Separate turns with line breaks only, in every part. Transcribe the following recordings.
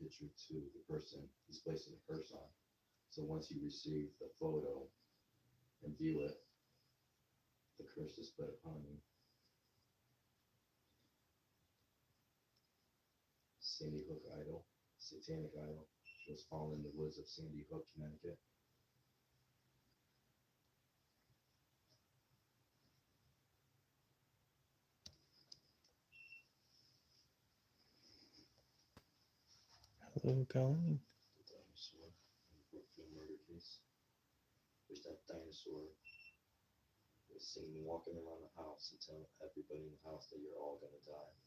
picture to the person he's placing the curse on. So once you receive the photo and view it, the curse is put upon you. Sandy Hook idol, satanic idol, was found in the woods of Sandy Hook, Connecticut.
Hello, Colleen.
The dinosaur in the Brookfield murder case. There's that dinosaur was seen walking around the house and telling everybody in the house that you're all gonna die.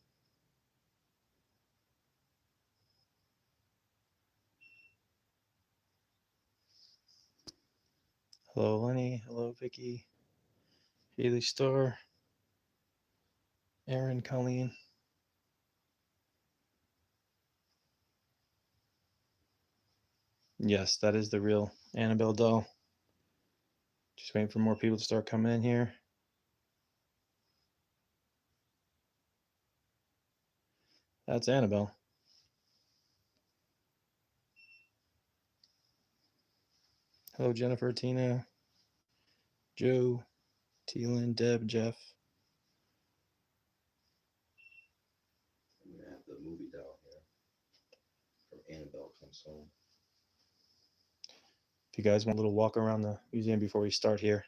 Hello, Lenny. Hello, Vicky. Haley Starr. Aaron, Colleen. Yes, that is the real Annabelle doll. Just waiting for more people to start coming in here. That's Annabelle. Hello, Jennifer, Tina, Joe, Teelan, Deb, Jeff.
I'm gonna have the movie doll here from Annabelle Comes Home.
If you guys want a little walk around the museum before we start here.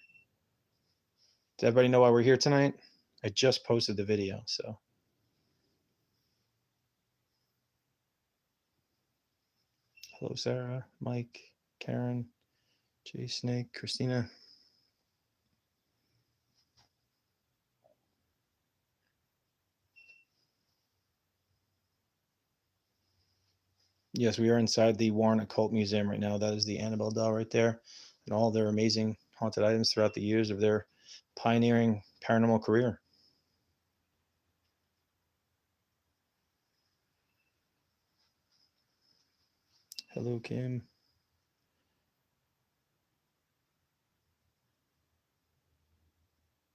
Does everybody know why we're here tonight? I just posted the video, so. Hello, Sarah, Mike, Karen, Jay Snake, Christina. Yes, we are inside the Warren Occult Museum right now. That is the Annabelle doll right there, and all their amazing haunted items throughout the years of their pioneering paranormal career. Hello, Kim.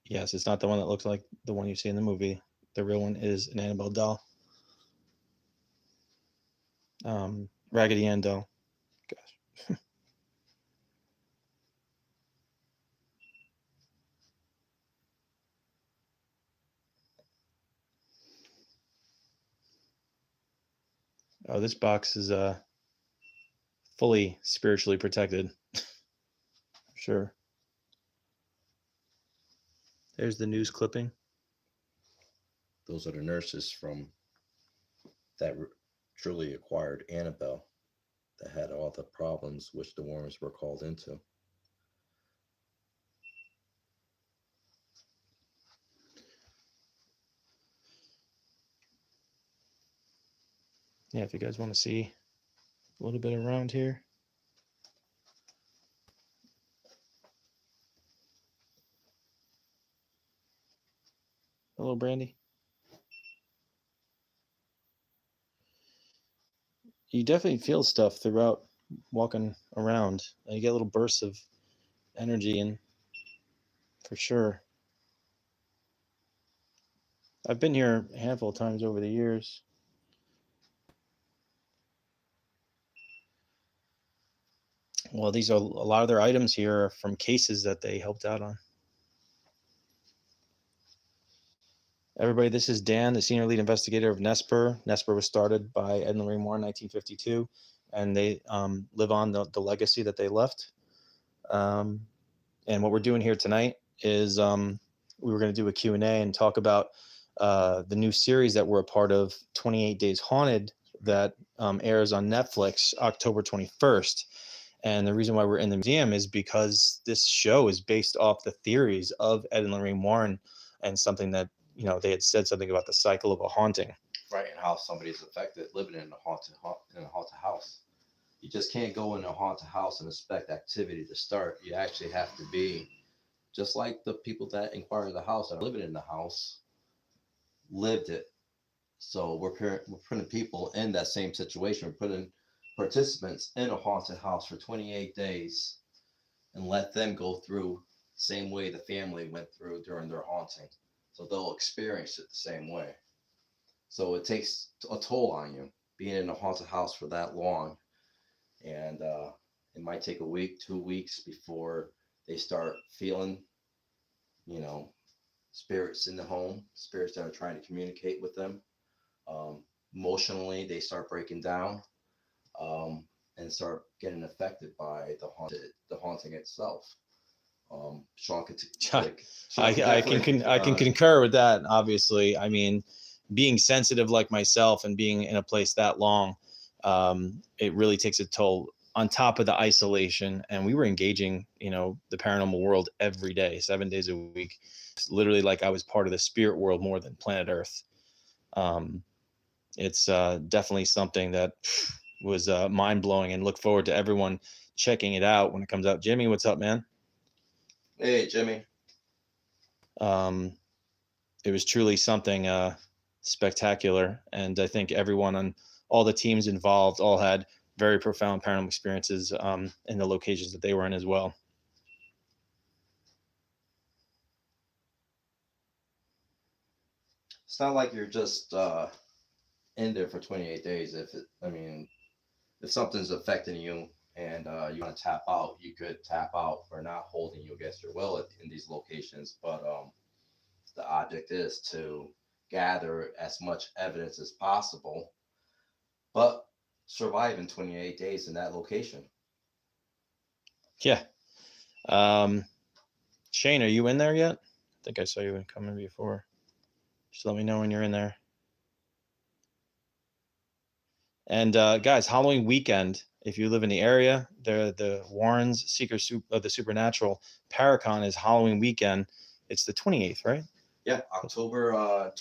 Yes, it's not the one that looks like the one you see in the movie. The real one is an Annabelle doll. Raggedy Ann doll. Gosh. Oh, this box is fully spiritually protected. Sure. There's the news clipping.
Those are the nurses from that truly acquired Annabelle that had all the problems which the Warrens were called into.
Yeah, if you guys want to see a little bit around here. Hello, Brandy. You definitely feel stuff throughout walking around. You get little bursts of energy, and for sure. I've been here a handful of times over the years. Well, these are a lot of their items here are from cases that they helped out on. Everybody, this is Dan, the senior lead investigator of NESPR. NESPR was started by Ed and Lorraine Warren in 1952, and they live on the legacy that they left. And what we're doing here tonight is we were going to do a Q&A and talk about the new series that we're a part of, 28 Days Haunted, that airs on Netflix October 21st. And the reason why we're in the museum is because this show is based off the theories of Ed and Lorraine Warren, and something that, you know, they had said something about the cycle of a haunting.
Right, and how somebody's affected living in a haunted house. You just can't go in a haunted house and expect activity to start. You actually have to be just like the people that inquired the house that are living in the house lived it. So we're putting people in that same situation. We're putting participants in a haunted house for 28 days and let them go through the same way the family went through during their haunting. So they'll experience it the same way. So it takes a toll on you. being in a haunted house for that long, and it might take a week, 2 weeks before they start feeling, you know, spirits in the home, spirits that are trying to communicate with them. Um, Emotionally, they start breaking down, and start getting affected by the haunting itself. Sean could, Sean could definitely,
I can concur with that. Obviously, I mean, being sensitive like myself and being in a place that long, it really takes a toll. On top of the isolation, and we were engaging, the paranormal world every day, 7 days a week. It's literally like I was part of the spirit world more than planet Earth. It's definitely something that was mind blowing, and look forward to everyone checking it out when it comes out. Jimmy, what's up, man?
Hey, Jimmy.
It was truly something spectacular, and I think everyone on all the teams involved all had very profound paranormal experiences in the locations that they were in as well.
It's not like you're just in there for 28 days. If something's affecting you and you want to tap out, you could tap out. We're not holding you against your will in these locations, but the object is to gather as much evidence as possible, but survive in 28 days in that location.
Yeah. Shane, are you in there yet? I think I saw you coming before. Just let me know when you're in there. And guys, Halloween weekend, if you live in the area, the Warrens Seekers of the Supernatural Paracon is Halloween weekend. It's the 28th, right?
Yeah, October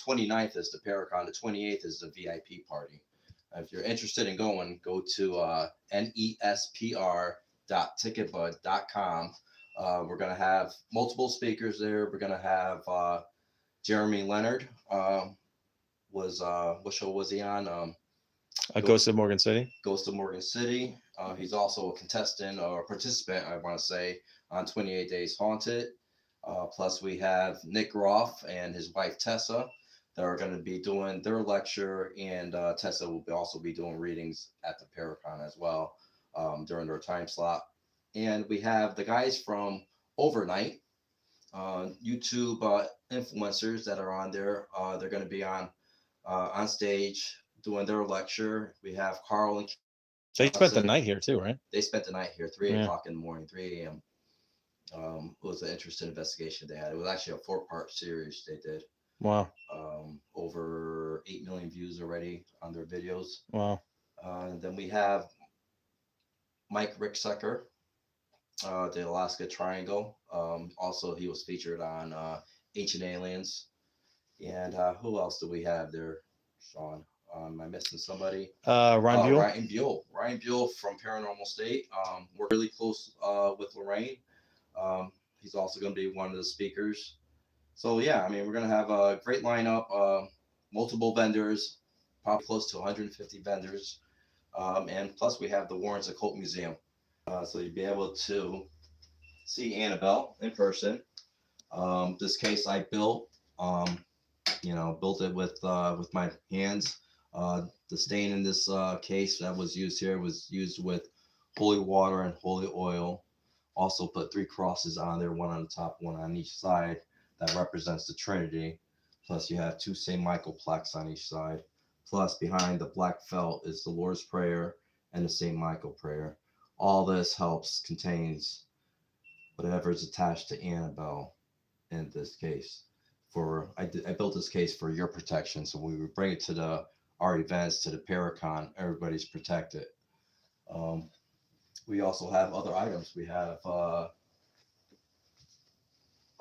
29th is the Paracon. The 28th is the VIP party. If you're interested in going, go to nespr.ticketbud.com. We're going to have multiple speakers there. We're going to have Jeremy Leonard. What show was he on?
Ghost of Morgan City.
Ghost of Morgan City. He's also a contestant or participant, I want to say, on 28 Days Haunted. Plus, we have Nick Roth and his wife Tessa that are going to be doing their lecture, and Tessa will also be doing readings at the Paracon as well during their time slot. And we have the guys from Overnight, YouTube influencers that are on there. They're going to be on stage doing their lecture. We have Carl and
They spent the night here too, right?
They spent the night here, 3 o'clock in the morning, 3 a.m. It was an interesting investigation they had. It was actually a 4-part series they did.
Wow.
Over 8 million views already on their videos.
Wow.
And then we have Mike Ricksecker, the Alaska Triangle. Also, he was featured on Ancient Aliens. And who else do we have there, Sean? Am I missing somebody?
Ryan Buell.
Ryan Buell. Ryan Buell from Paranormal State. We're really close with Lorraine. He's also going to be one of the speakers. So yeah, we're going to have a great lineup. Multiple vendors, probably close to 150 vendors. And plus we have the Warren's Occult Museum. So you'll be able to see Annabelle in person. This case I built. Built it with my hands. The stain in this case that was used here was used with holy water and holy oil. Also put 3 crosses on there, one on the top, one on each side. That represents the Trinity. Plus you have 2 St. Michael plaques on each side. Plus behind the black felt is the Lord's Prayer and the St. Michael prayer. All this contains whatever is attached to Annabelle in this case. I built this case for your protection, so when we bring it to our events, to the Paracon, everybody's protected. We also have other items. We have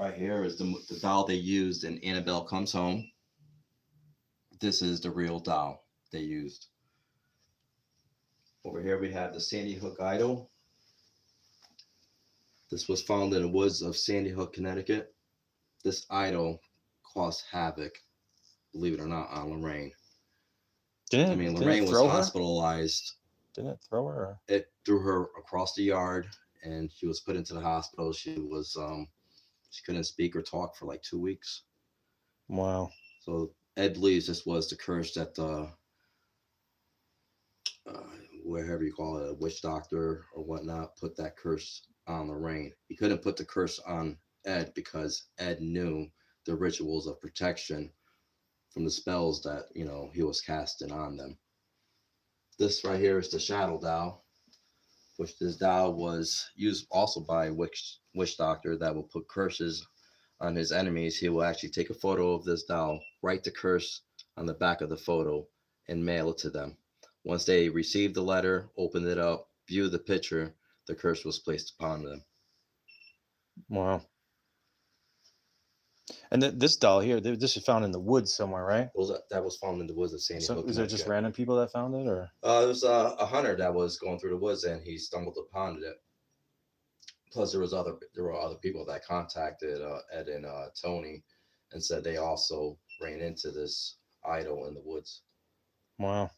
right here is the doll they used in Annabelle Comes Home. This is the real doll they used. Over here we have the Sandy Hook idol. This was found in the woods of Sandy Hook, Connecticut. This idol caused havoc, believe it or not, on Lorraine. Lorraine was hospitalized.
Didn't it throw her?
It threw her across the yard, and she was put into the hospital. She couldn't speak or talk for like 2 weeks.
Wow.
So Ed believes this was the curse that uh, wherever you call it, a witch doctor or whatnot, put that curse on Lorraine. He couldn't put the curse on Ed because Ed knew the rituals of protection from the spells that he was casting on them. This right here is the shadow doll, which this doll was used also by a witch doctor that will put curses on his enemies. He will actually take a photo of this doll, write the curse on the back of the photo, and mail it to them. Once they received the letter, opened it up, viewed the picture, the curse was placed upon them.
Wow. And this doll here, this was found in the woods somewhere, right?
That was found in the woods of Sandy Hook.
So is there just random people that found it, or?
There was a hunter that was going through the woods and he stumbled upon it. Plus, there were other people that contacted Ed and Tony and said they also ran into this idol in the woods.
Wow.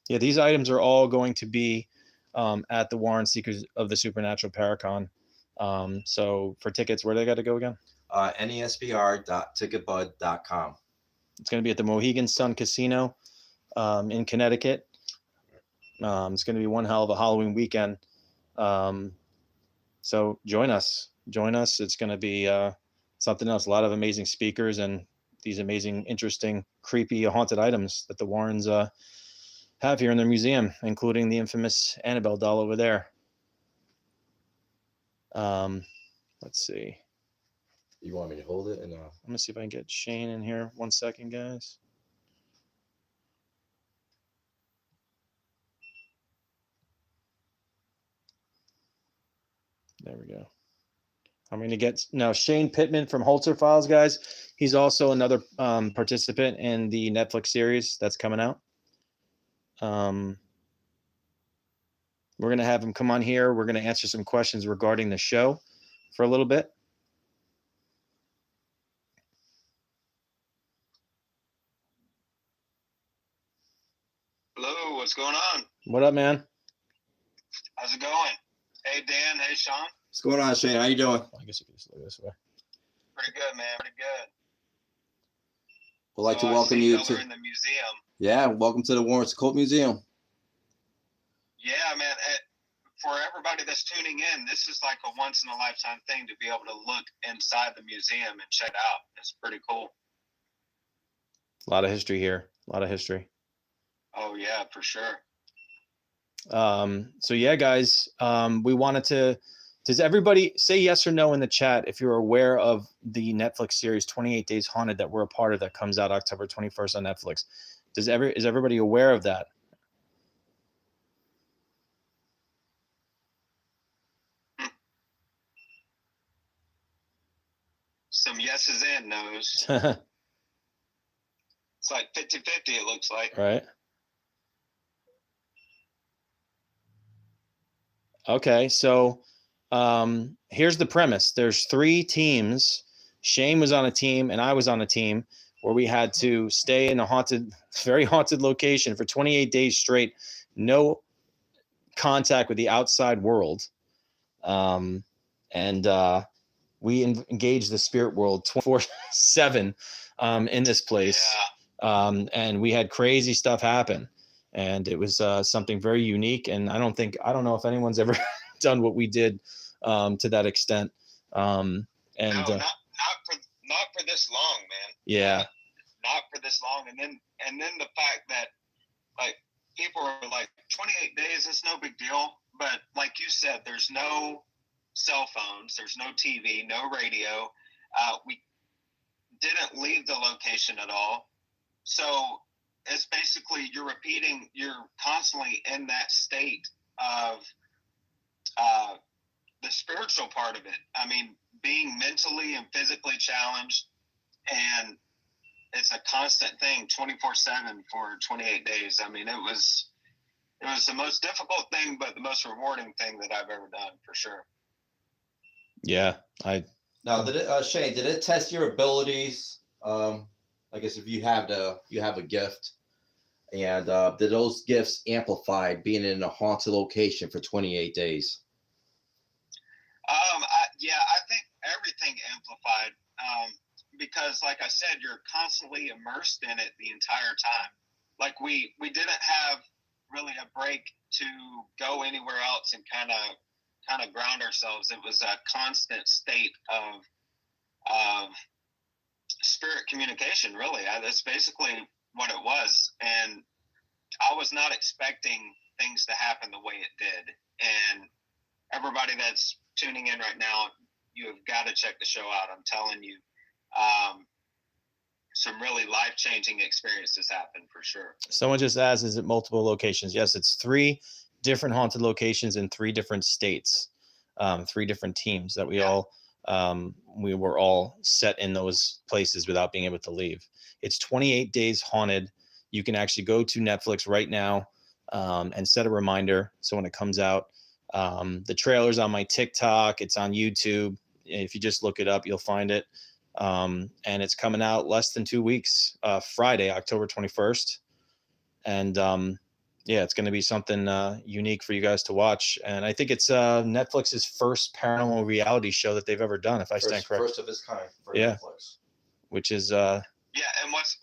Yeah, these items are all going to be at the Warren Seekers of the Supernatural Paracon. So for tickets, where do they got to go again?
nesbr.ticketbud.com.
It's going to be at the Mohegan Sun Casino in Connecticut. It's going to be one hell of a Halloween weekend. So join us. It's going to be something else. A lot of amazing speakers and these amazing, interesting, creepy, haunted items that the Warrens have here in their museum, including the infamous Annabelle doll over there. Let's see.
You want me to hold it? And
I'm gonna see if I can get Shane in here. 1 second, guys. There we go. I'm going to get now Shane Pittman from Holzer Files, guys. He's also another participant in the Netflix series that's coming out. We're going to have him come on here. We're going to answer some questions regarding the show for a little bit.
Hello, what's going on?
What up, man?
How's it going? Hey, Dan. Hey, Sean.
what's going on, Shane? How you doing?
I guess you can just look this way.
Pretty good, man. Pretty good.
We'd like to welcome you to
in the museum.
Yeah, welcome to the Warren's Occult Museum.
Yeah, man. For everybody that's tuning in, this is like a once in a lifetime thing to be able to look inside the museum and check it out. It's pretty cool.
A lot of history here. A lot of history.
Oh yeah, for sure.
So yeah, guys, we wanted to. Does everybody say yes or no in the chat if you're aware of the Netflix series 28 Days Haunted that we're a part of that comes out October 21st on Netflix? Is everybody aware of that?
Some yeses and nos. It's like 50-50, it looks like.
Right. Okay, so here's the premise. There's 3 teams. Shane was on a team and I was on a team where we had to stay in a very haunted location for 28 days straight. No contact with the outside world. We engaged the spirit world 24/7 in this place.
Yeah.
And we had crazy stuff happen. And it was something very unique. And I don't know if anyone's ever done what we did to that extent.
No, not for this long, man.
Yeah.
Not for this long. And then the fact that like people are like 28 days, it's no big deal. But like you said, there's no cell phones, there's no TV, no radio. We didn't leave the location at all. So it's basically you're constantly in that state of the spiritual part of it. I mean, being mentally and physically challenged, and it's a constant thing 24/7 for 28 days. I mean, it was the most difficult thing, but the most rewarding thing that I've ever done, for sure.
Yeah.
Now, Shane, did it test your abilities? I guess if you have a gift, and did those gifts amplify being in a haunted location for 28 days?
I think everything amplified, because like I said, you're constantly immersed in it the entire time. Like we didn't have really a break to go anywhere else and kind of ground ourselves. It was a constant state of spirit communication, really. That's basically what it was. And I was not expecting things to happen the way it did. And everybody that's tuning in right now, you have got to check the show out. I'm telling you, some really life-changing experiences happen for sure.
Someone just asked, is it multiple locations? Yes, it's 3 different haunted locations in 3 different states, 3 different teams that we were all set in those places without being able to leave. It's 28 days haunted. You can actually go to Netflix right now and set a reminder. So when it comes out, the trailer's on my TikTok, it's on YouTube. If you just look it up, you'll find it. And it's coming out less than 2 weeks, Friday, October 21st. And it's going to be something unique for you guys to watch. And I think it's Netflix's first paranormal reality show that they've ever done, if I stand correct.
First of its kind for Netflix.
Which is
and what's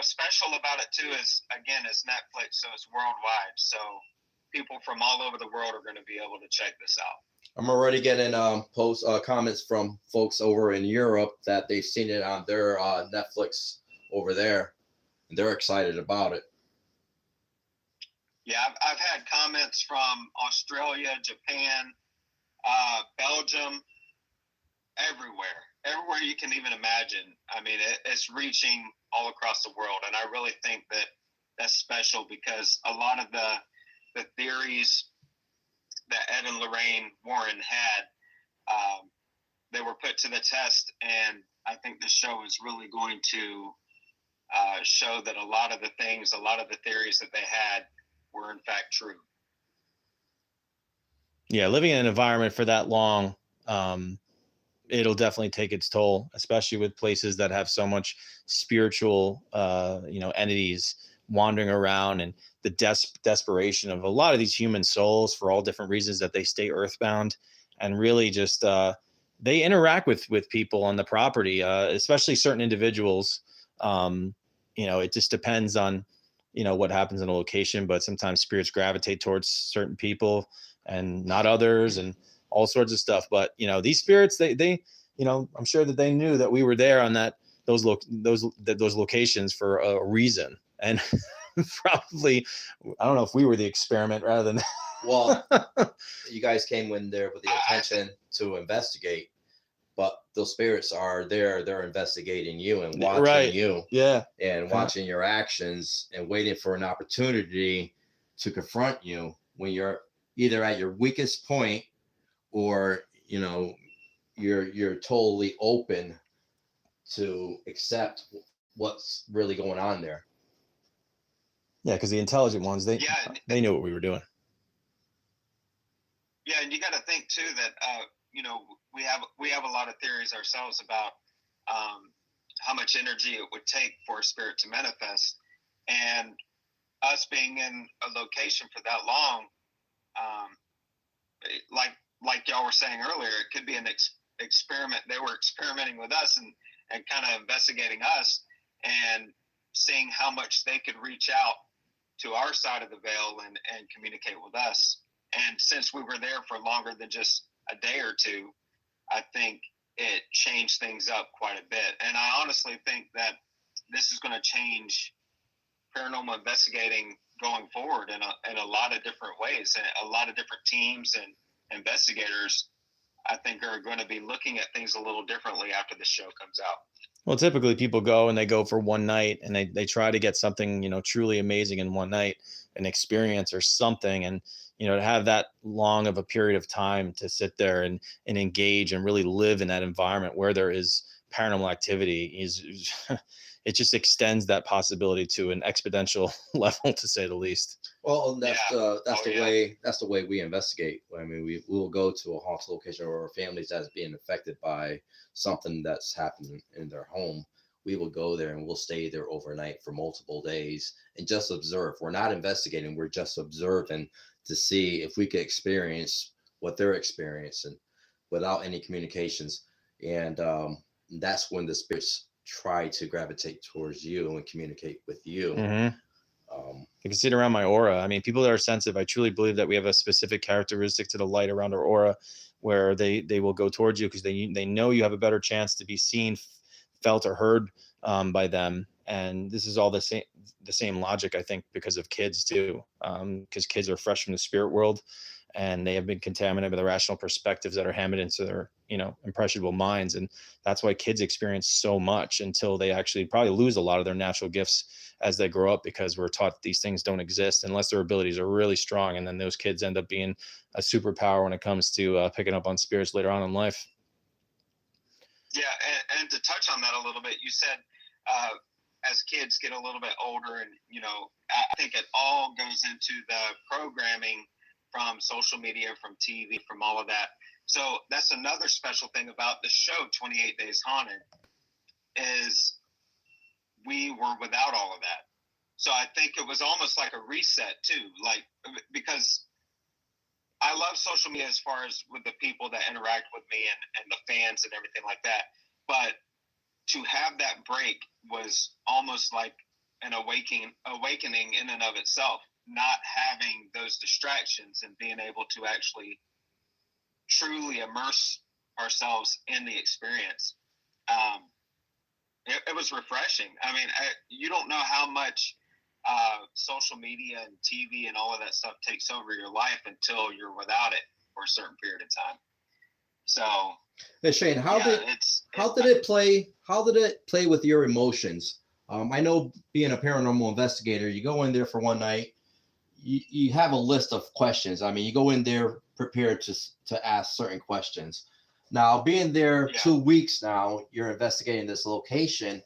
special about it too is, again, it's Netflix, so it's worldwide. So people from all over the world are going to be able to check this out.
I'm already getting comments from folks over in Europe that they've seen it on their Netflix over there, and they're excited about it.
Yeah, I've had comments from Australia, Japan, Belgium, everywhere you can even imagine. I mean, it's reaching all across the world, and I really think that that's special because a lot of the theories that Ed and Lorraine Warren had, they were put to the test, and I think this show is really going to show that a lot of the theories that they had were in fact true.
Yeah, living in an environment for that long, it'll definitely take its toll, especially with places that have so much spiritual, entities wandering around, and the desperation of a lot of these human souls for all different reasons that they stay earthbound, and really just they interact with people on the property, especially certain individuals. It just depends on what happens in a location, but sometimes spirits gravitate towards certain people and not others, and all sorts of stuff. But these spirits, they I'm sure that they knew that we were there on those locations for a reason. And probably, I don't know if we were the experiment rather than.
Well, you guys came in there with the intention to investigate, but those spirits are there. They're investigating you and watching you.
Yeah.
And watching your actions and waiting for an opportunity to confront you when you're either at your weakest point or, you're totally open to accept what's really going on there.
Yeah, because the intelligent ones, they knew what we were doing.
Yeah, and you got to think too that we have a lot of theories ourselves about how much energy it would take for a spirit to manifest, and us being in a location for that long, like y'all were saying earlier, it could be an experiment. They were experimenting with us and kind of investigating us and seeing how much they could reach out to our side of the veil and communicate with us. And since we were there for longer than just a day or two, I think it changed things up quite a bit. And I honestly think that this is going to change paranormal investigating going forward in a lot of different ways. And a lot of different teams and investigators, I think, are going to be looking at things a little differently after the show comes out.
Well, typically people go for one night, and they try to get something, truly amazing in one night, an experience or something. And, to have that long of a period of time to sit there and engage and really live in that environment where there is paranormal activity it just extends that possibility to an exponential level, to say the least.
Well, that's the way we investigate. I mean, we will go to a haunted location or families that's being affected by something that's happened in their home. We will go there and we'll stay there overnight for multiple days and just observe. We're not investigating. We're just observing to see if we could experience what they're experiencing without any communications. And that's when the spirits try to gravitate towards you and communicate with you.
Mm-hmm. I can see it around my aura. I mean, people that are sensitive, I truly believe that we have a specific characteristic to the light around our aura where they will go towards you because they know you have a better chance to be seen, felt, or heard by them. And this is all the same logic, I think, because of kids too, because kids are fresh from the spirit world and they have been contaminated with irrational perspectives that are hammered into their, impressionable minds. And that's why kids experience so much until they actually probably lose a lot of their natural gifts as they grow up, because we're taught these things don't exist unless their abilities are really strong. And then those kids end up being a superpower when it comes to picking up on spirits later on in life.
Yeah. And to touch on that a little bit, you said, as kids get a little bit older, and I think it all goes into the programming from social media, from TV, from all of that. So that's another special thing about the show 28 Days Haunted, is we were without all of that. So I think it was almost like a reset too, like, because I love social media as far as with the people that interact with me and the fans and everything like that. But to have that break was almost like an awakening in and of itself, not having those distractions and being able to actually truly immerse ourselves in the experience. It was refreshing. I mean, you don't know how much social media and TV and all of that stuff takes over your life until you're without it for a certain period of time. So,
hey, Shane, how did it play with your emotions? I know, being a paranormal investigator, you go in there for one night, you have a list of questions. I mean, you go in there prepared to ask certain questions. Now, being there 2 weeks now, you're investigating this location.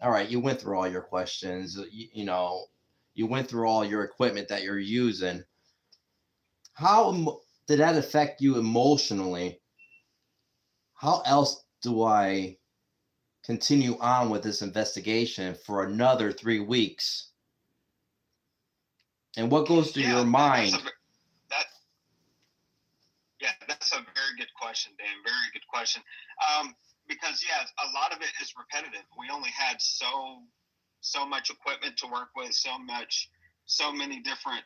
All right, you went through all your questions. You went through all your equipment that you're using. How did that affect you emotionally? How else do I continue on with this investigation for another 3 weeks? And what goes through your mind?
That's a very good question, Dan. Very good question. Because a lot of it is repetitive. We only had so much equipment to work with, so many different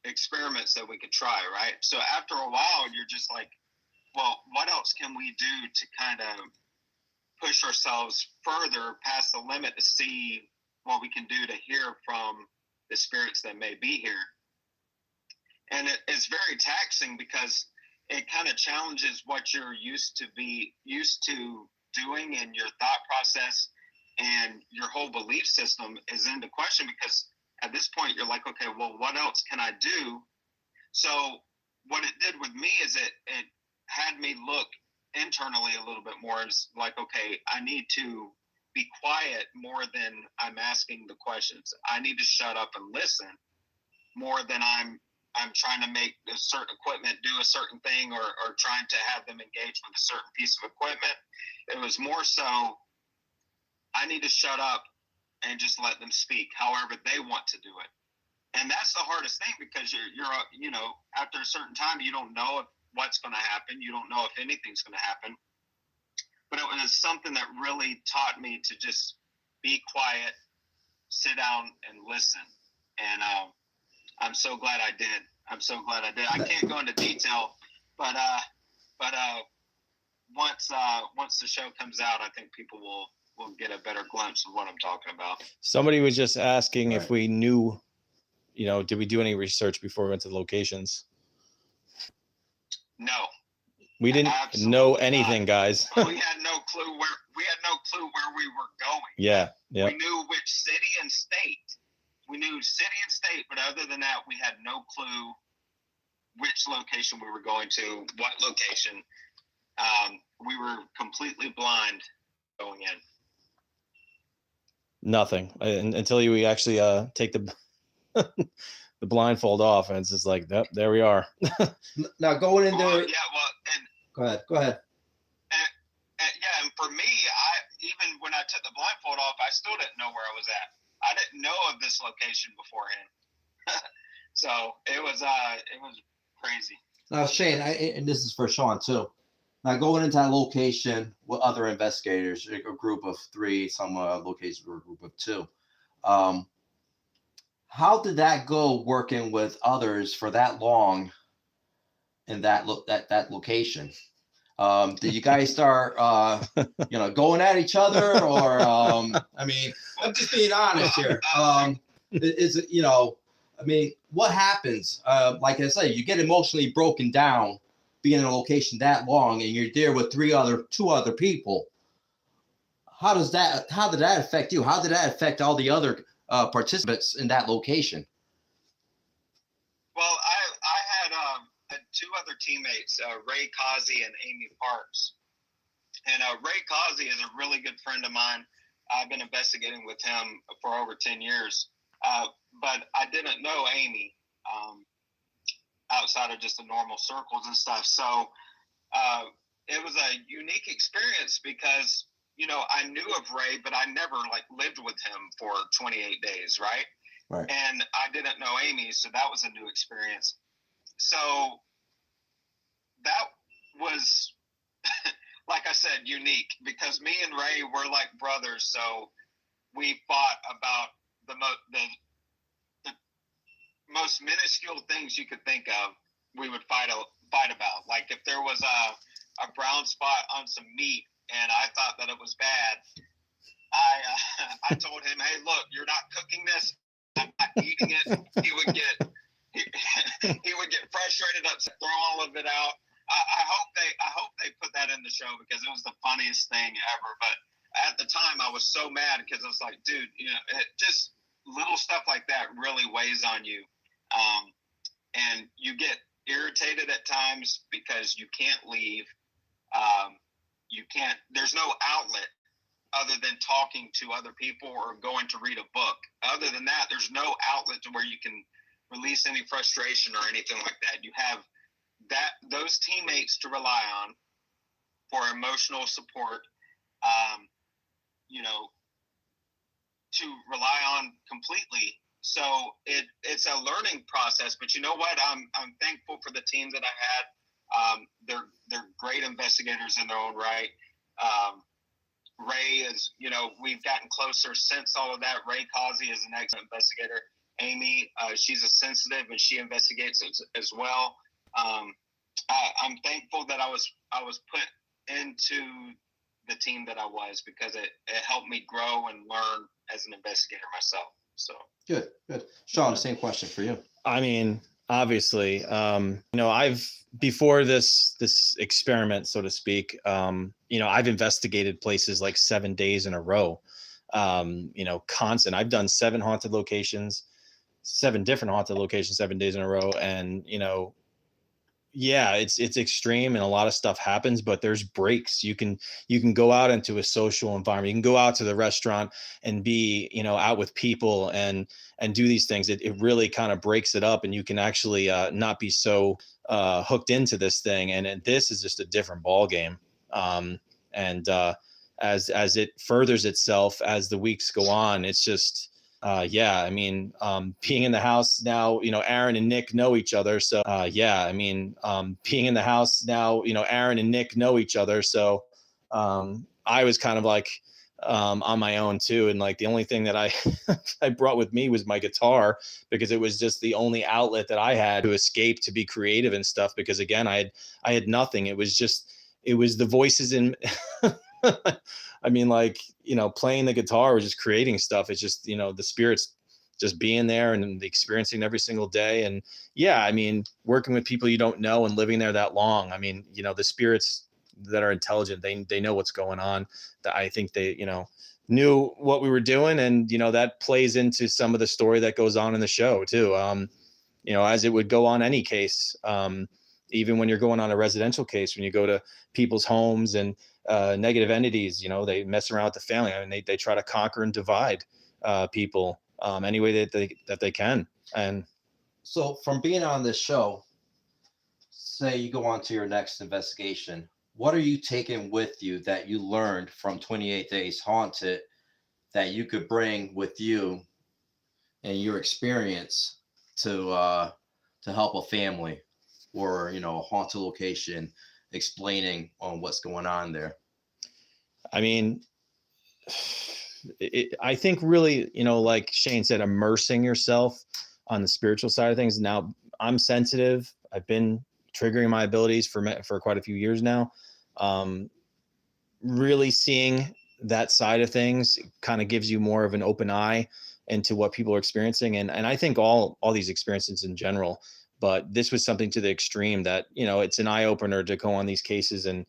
experiments that we could try, right? So after a while, you're just like, well, what else can we do to kind of push ourselves further past the limit to see what we can do to hear from the spirits that may be here? And it's very taxing because it kind of challenges what you're used to doing, and your thought process and your whole belief system is into question, because at this point you're like, okay, well, what else can I do? So what it did with me is it had me look internally a little bit more. As like, okay, I need to be quiet more than I'm asking the questions. I need to shut up and listen more than I'm trying to make a certain equipment do a certain thing, or trying to have them engage with a certain piece of equipment. It was more so, I need to shut up and just let them speak however they want to do it. And that's the hardest thing, because you're after a certain time, you don't know what's going to happen. You don't know if anything's going to happen. But it was something that really taught me to just be quiet, sit down, and listen. And I'm so glad I did. I can't go into detail, but once the show comes out, I think people will get a better glimpse of what I'm talking about.
Somebody was just asking if we knew, did we do any research before we went to the locations?
No.
We didn't know anything, guys.
We had no clue where we were going.
Yeah.
We knew which city and state. But other than that, we had no clue which location we were going to, what location. We were completely blind going in.
Nothing until you actually take the the blindfold off, and it's just like, yep, there we are.
Now going into go ahead.
And for me, even when I took the blindfold off, I still didn't know where I was at. I didn't know of this location beforehand. So it was crazy.
Now, Shane, and this is for Sean too. Now, going into that location with other investigators, a group of 3, some locations were a group of 2. How did that go working with others for that long in that location? Did you guys start going at each other, or I mean, I'm just being honest here. Is it, I mean, what happens? Like I say, you get emotionally broken down being in a location that long, and you're there with two other people. How did that affect you? How did that affect all the other participants in that location?
Well, I had two other teammates, Ray Causey and Amy Parks. And Ray Causey is a really good friend of mine. I've been investigating with him for over 10 years. But I didn't know Amy outside of just the normal circles and stuff. So it was a unique experience because, I knew of Ray, but I never lived with him for 28 days, right?
Right.
And I didn't know Amy, so that was a new experience. So that was, like I said, unique because me and Ray were like brothers. So we fought about the most minuscule things you could think of. We would fight about. Like if there was a brown spot on some meat and I thought that it was bad, I told him, "Hey, look, you're not cooking this. I'm not eating it." He would get frustrated, upset, throw all of it out. I hope they put that in the show because it was the funniest thing ever. But at the time, I was so mad because I was like, dude, just little stuff like that really weighs on you, and you get irritated at times because you can't leave. There's no outlet other than talking to other people or going to read a book. Other than that, there's no outlet to where you can release any frustration or anything like that. You have those teammates to rely on for emotional support, to rely on completely. So it's a learning process, but you know what? I'm thankful for the team that I had. They're great investigators in their own right. Ray is, we've gotten closer since all of that. Ray Causey is an excellent investigator. Amy, she's a sensitive and she investigates as well. I'm thankful that I was put into the team that I was because it helped me grow and learn as an investigator myself. So
good. Sean, same question for you.
I mean, obviously, I've before this experiment, so to speak, I've investigated places like 7 days in a row, constant. I've done 7 different haunted locations, 7 days in a row. And, yeah, it's extreme and a lot of stuff happens, but there's breaks. You can go out into a social environment. You can go out to the restaurant and be, out with people and do these things. It really kind of breaks it up and you can actually not be so hooked into this thing. And this is just a different ball game. As it furthers itself, as the weeks go on, it's just, being in the house now, Aaron and Nick know each other. So, being in the house now, Aaron and Nick know each other. So, I was kind of like, on my own too. And like, the only thing that I brought with me was my guitar because it was just the only outlet that I had to escape, to be creative and stuff. Because again, I had nothing. It was the voices in, I mean, playing the guitar or just creating stuff. It's just, the spirits just being there and experiencing every single day. And yeah, working with people you don't know and living there that long. The spirits that are intelligent, they know what's going on. That I think they, knew what we were doing. And, that plays into some of the story that goes on in the show too. As it would go on any case, even when you're going on a residential case, when you go to people's homes and negative entities, they mess around with the family. They try to conquer and divide people any way that they can. And
so from being on this show, say you go on to your next investigation, what are you taking with you that you learned from 28 Days Haunted that you could bring with you and your experience to help a family or, a haunted location, explaining on what's going on there?
I think really, like Shane said, immersing yourself on the spiritual side of things. Now, I'm sensitive. I've been triggering my abilities for quite a few years now. Really seeing that side of things kind of gives you more of an open eye into what people are experiencing. And I think all these experiences in general, but this was something to the extreme that, it's an eye opener to go on these cases, and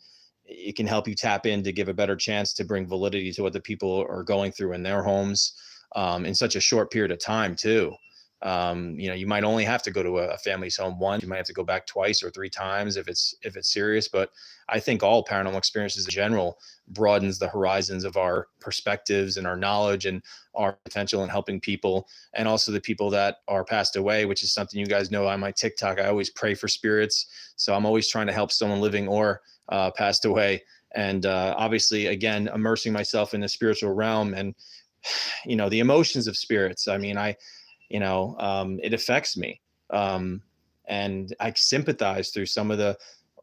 it can help you tap in to give a better chance to bring validity to what the people are going through in their homes, in such a short period of time too. You might only have to go to a family's home once. You might have to go back twice or three times if it's serious. But I think all paranormal experiences in general broadens the horizons of our perspectives and our knowledge and our potential in helping people, and also the people that are passed away, which is something you guys know on my TikTok. I always pray for spirits, so I'm always trying to help someone living or passed away. And obviously, again, immersing myself in the spiritual realm and the emotions of spirits. I mean, it affects me. And I sympathize through some of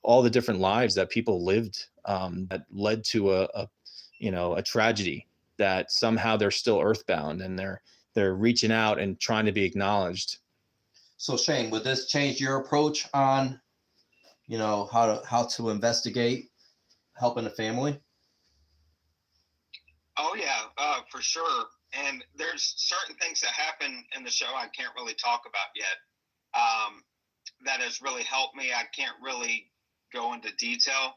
all the different lives that people lived, that led to a tragedy, that somehow they're still earthbound and they're reaching out and trying to be acknowledged.
So Shane, would this change your approach on, how to investigate helping a family?
Oh yeah, for sure. And there's certain things that happen in the show I can't really talk about yet. That has really helped me. I can't really go into detail.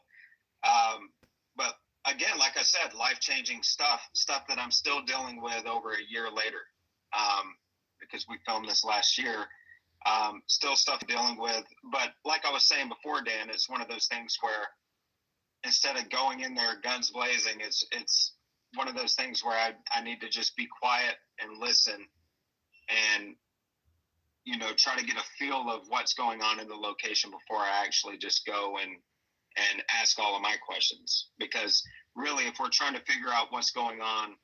But again, like I said, life-changing stuff that I'm still dealing with over a year later, because we filmed this last year. Still stuff dealing with. But like I was saying before, Dan, it's one of those things where instead of going in there guns blazing, it's one of those things where I need to just be quiet and listen and, try to get a feel of what's going on in the location before I actually just go and ask all of my questions. Because really, if we're trying to figure out what's going on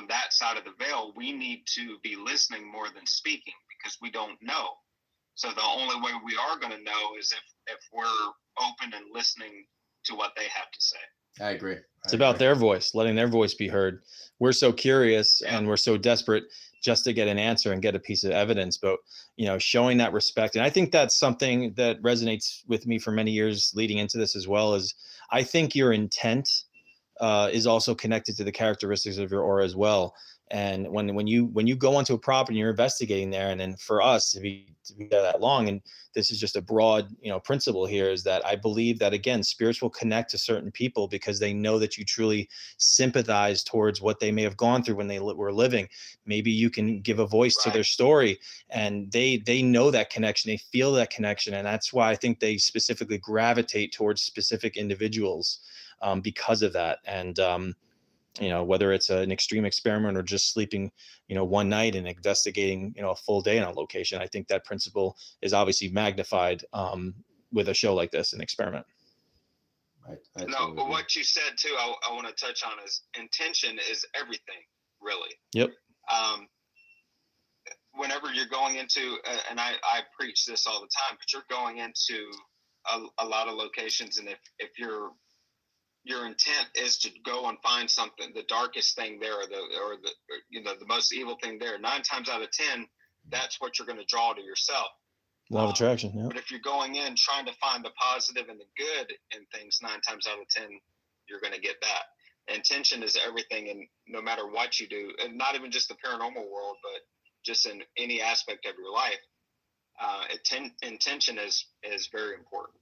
that side of the veil, we need to be listening more than speaking, because we don't know. So the only way we are going to know is if we're open and listening to what they have to say.
I agree.
It's about their voice, letting their voice be heard. We're so curious and we're so desperate just to get an answer and get a piece of evidence, but showing that respect. And I think that's something that resonates with me for many years leading into this as well. Is I think your intent is also connected to the characteristics of your aura as well. And when you go onto a property and you're investigating there, and then for us to be there that long, and this is just a broad principle here, is that I believe that, again, spirits will connect to certain people because they know that you truly sympathize towards what they may have gone through when they were living. Maybe you can give a voice to their story, and they know that connection, they feel that connection, and that's why I think they specifically gravitate towards specific individuals because of that. And whether it's an extreme experiment or just sleeping, one night and investigating, a full day on a location, I think that principle is obviously magnified with a show like this, an experiment.
Right.
No, but what you said too, I want to touch on is intention is everything, really.
Yep.
Whenever you're going into, and I preach this all the time, but you're going into a lot of locations, and if your intent is to go and find something, the darkest thing there, or the most evil thing there, 9 times out of 10, that's what you're going to draw to yourself.
Law of attraction. Yeah.
But if you're going in trying to find the positive and the good in things, 9 times out of 10, you're going to get that. Intention is everything, and no matter what you do, and not even just the paranormal world, but just in any aspect of your life, intention is very important.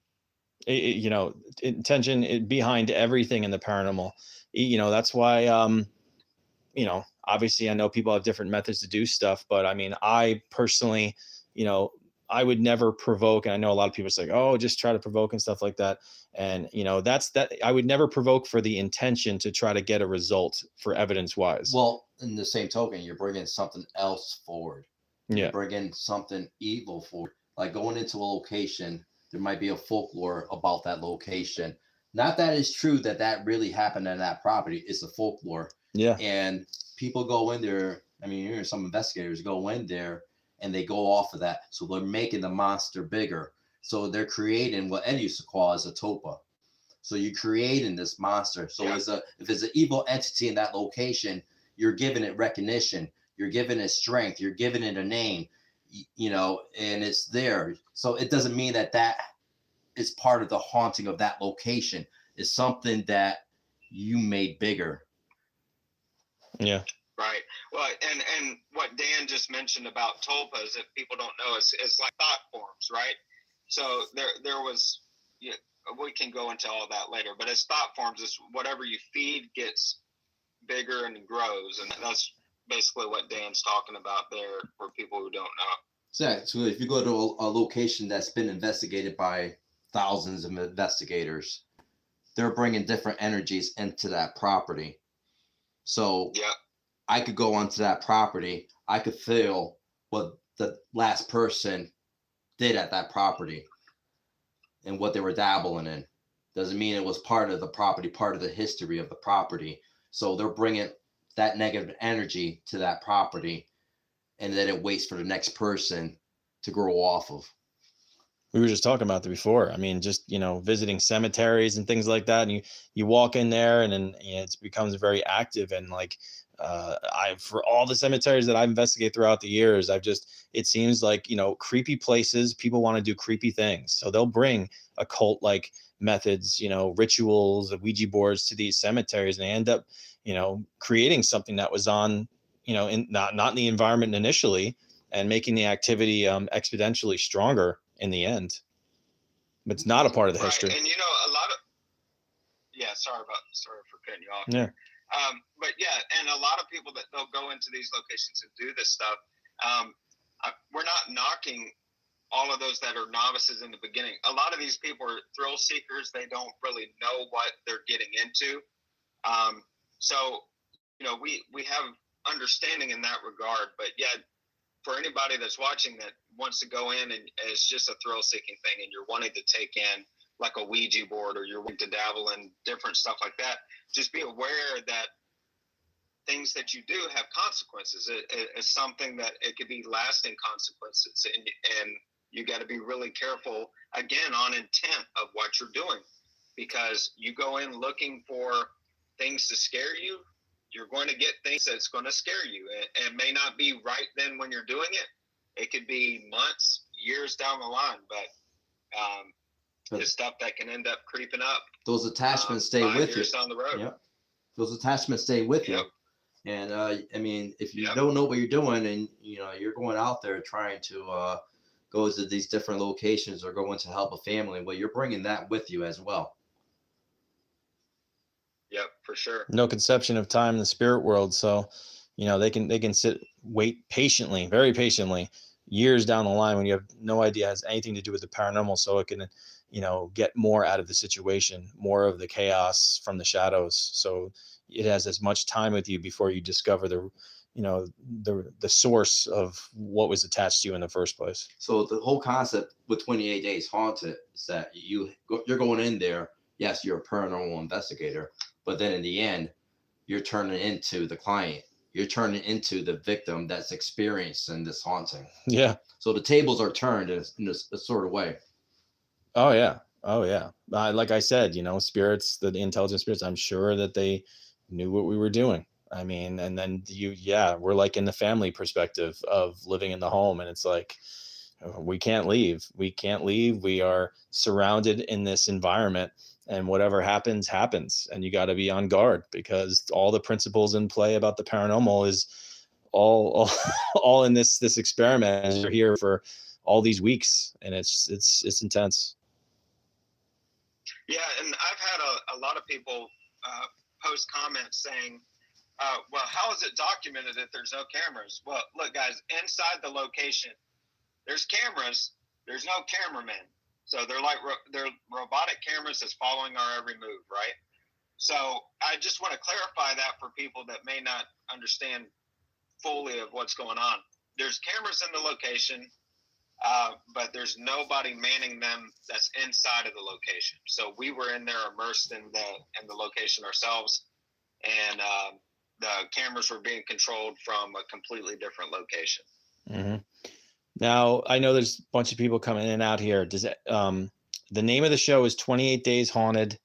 Intention behind everything in the paranormal. That's why, obviously I know people have different methods to do stuff, but I mean, I personally, I would never provoke. And I know a lot of people say, oh, just try to provoke and stuff like that. And, that's that. I would never provoke for the intention to try to get a result for evidence wise.
Well, in the same token, you're bringing something else forward. You're bringing something evil forward. Like going into a location, there might be a folklore about that location. Not that it's true that really happened in that property. It's a folklore.
Yeah.
And people go in there. I mean, some investigators go in there and they go off of that. So they're making the monster bigger. So they're creating what Ed used to call as a topa. So you're creating this monster. So
Yeah.
if it's an evil entity in that location, you're giving it recognition, you're giving it strength, you're giving it a name, you know, and it's there. So it doesn't mean that that is part of the haunting of that location. It's something that you made bigger.
Yeah.
Right. Well, and what Dan just mentioned about tulpas, if people don't know, it's like thought forms, right? So there was, yeah, we can go into all that later, but it's thought forms. It's whatever you feed gets bigger and grows, and that's basically what Dan's talking about there for people who don't know.
So if you go to a location that's been investigated by thousands of investigators, they're bringing different energies into that property. So
Yeah.
I could go onto that property. I could feel what the last person did at that property and what they were dabbling in. Doesn't mean it was part of the property, part of the history of the property. So they're bringing that negative energy to that property, and then it waits for the next person to grow off of.
We were just talking about that before. I mean, just, you know, visiting cemeteries and things like that. And you walk in there and then, you know, it becomes very active. And like, for all the cemeteries that I've investigated throughout the years, it seems like, you know, creepy places, people want to do creepy things. So they'll bring occult like methods, you know, rituals, Ouija boards to these cemeteries, and they end up, you know, creating something that was on, you know, not in the environment initially, and making the activity exponentially stronger in the end. But it's not a part of the history.
And you know, a lot of, yeah, sorry for cutting you off.
Yeah.
But yeah, and a lot of people that they'll go into these locations and do this stuff. We're not knocking all of those that are novices in the beginning. A lot of these people are thrill seekers. They don't really know what they're getting into. So, you know, we have understanding in that regard, but yeah, for anybody that's watching that wants to go in and it's just a thrill seeking thing, and you're wanting to take in like a Ouija board, or you're wanting to dabble in different stuff like that, just be aware that things that you do have consequences. It's something that it could be lasting consequences, and you got to be really careful again on intent of what you're doing, because you go in looking for things to scare you, you're going to get things that's going to scare you. It may not be right then when you're doing it. It could be months, years down the line, but it's stuff that can end up creeping up.
Those attachments stay with you.
Down the road.
Yep. Those attachments stay with you. And I mean, if you don't know what you're doing, and you know you're going out there trying to go to these different locations or going to help a family, well, you're bringing that with you as well.
Yep, for sure.
No conception of time in the spirit world, so you know they can wait patiently, very patiently, years down the line when you have no idea it has anything to do with the paranormal, so it can, you know, get more out of the situation, more of the chaos from the shadows. So it has as much time with you before you discover the, you know, the source of what was attached to you in the first place.
So the whole concept with 28 Days Haunted is that you're going in there. Yes, you're a paranormal investigator, but then in the end, you're turning into the client. You're turning into the victim that's experiencing this haunting.
Yeah.
So the tables are turned in a sort of way.
Oh yeah. Oh yeah. Like I said, you know, spirits, the intelligent spirits, I'm sure that they knew what we were doing. I mean, and then we're like in the family perspective of living in the home, and it's like, we can't leave. We can't leave. We are surrounded in this environment, and whatever happens, happens. And you got to be on guard, because all the principles in play about the paranormal is all in this experiment. As you're here for all these weeks, and it's intense.
Yeah, and I've had a lot of people post comments saying, well, how is it documented if there's no cameras? Well, look, guys, inside the location, there's cameras. There's no cameramen. So they're robotic cameras that's following our every move, right? So I just want to clarify that for people that may not understand fully of what's going on. There's cameras in the location, but there's nobody manning them that's inside of the location. So we were in there immersed in the location ourselves, and the cameras were being controlled from a completely different location.
Mm-hmm. Now, I know there's a bunch of people coming in and out here. Does it, the name of the show is 28 Days Haunted.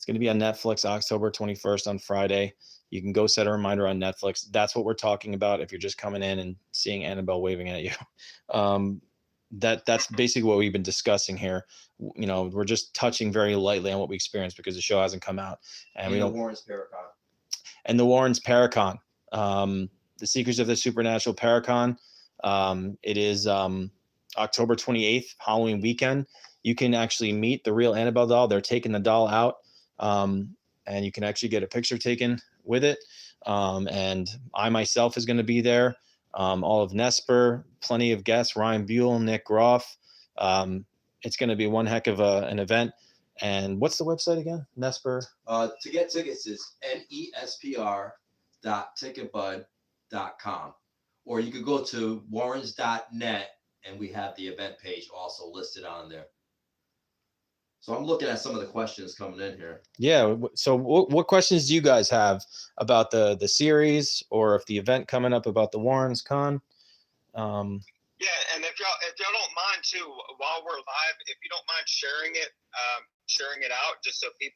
It's going to be on Netflix October 21st on Friday. You can go set a reminder on Netflix. That's what we're talking about if you're just coming in and seeing Annabelle waving at you. That's basically what we've been discussing here. You know, we're just touching very lightly on what we experienced because the show hasn't come out. And we don't.
Warren's Paracon.
And the Warren's Paracon. The Secrets of the Supernatural Paracon. It is October 28th, Halloween weekend. You can actually meet the real Annabelle doll. They're taking the doll out, and you can actually get a picture taken with it. And I myself is going to be there. All of Nesper, plenty of guests, Ryan Buell, Nick Groff. It's going to be one heck of an event. And what's the website again? Nesper?
To get tickets is nespr.ticketbud.com. Or you could go to warrens.net, and we have the event page also listed on there. So I'm looking at some of the questions coming in here.
Yeah. So what questions do you guys have about the series, or if the event coming up about the Warrens Con?
Yeah, and if y'all don't mind too, while we're live, if you don't mind sharing it out, just so we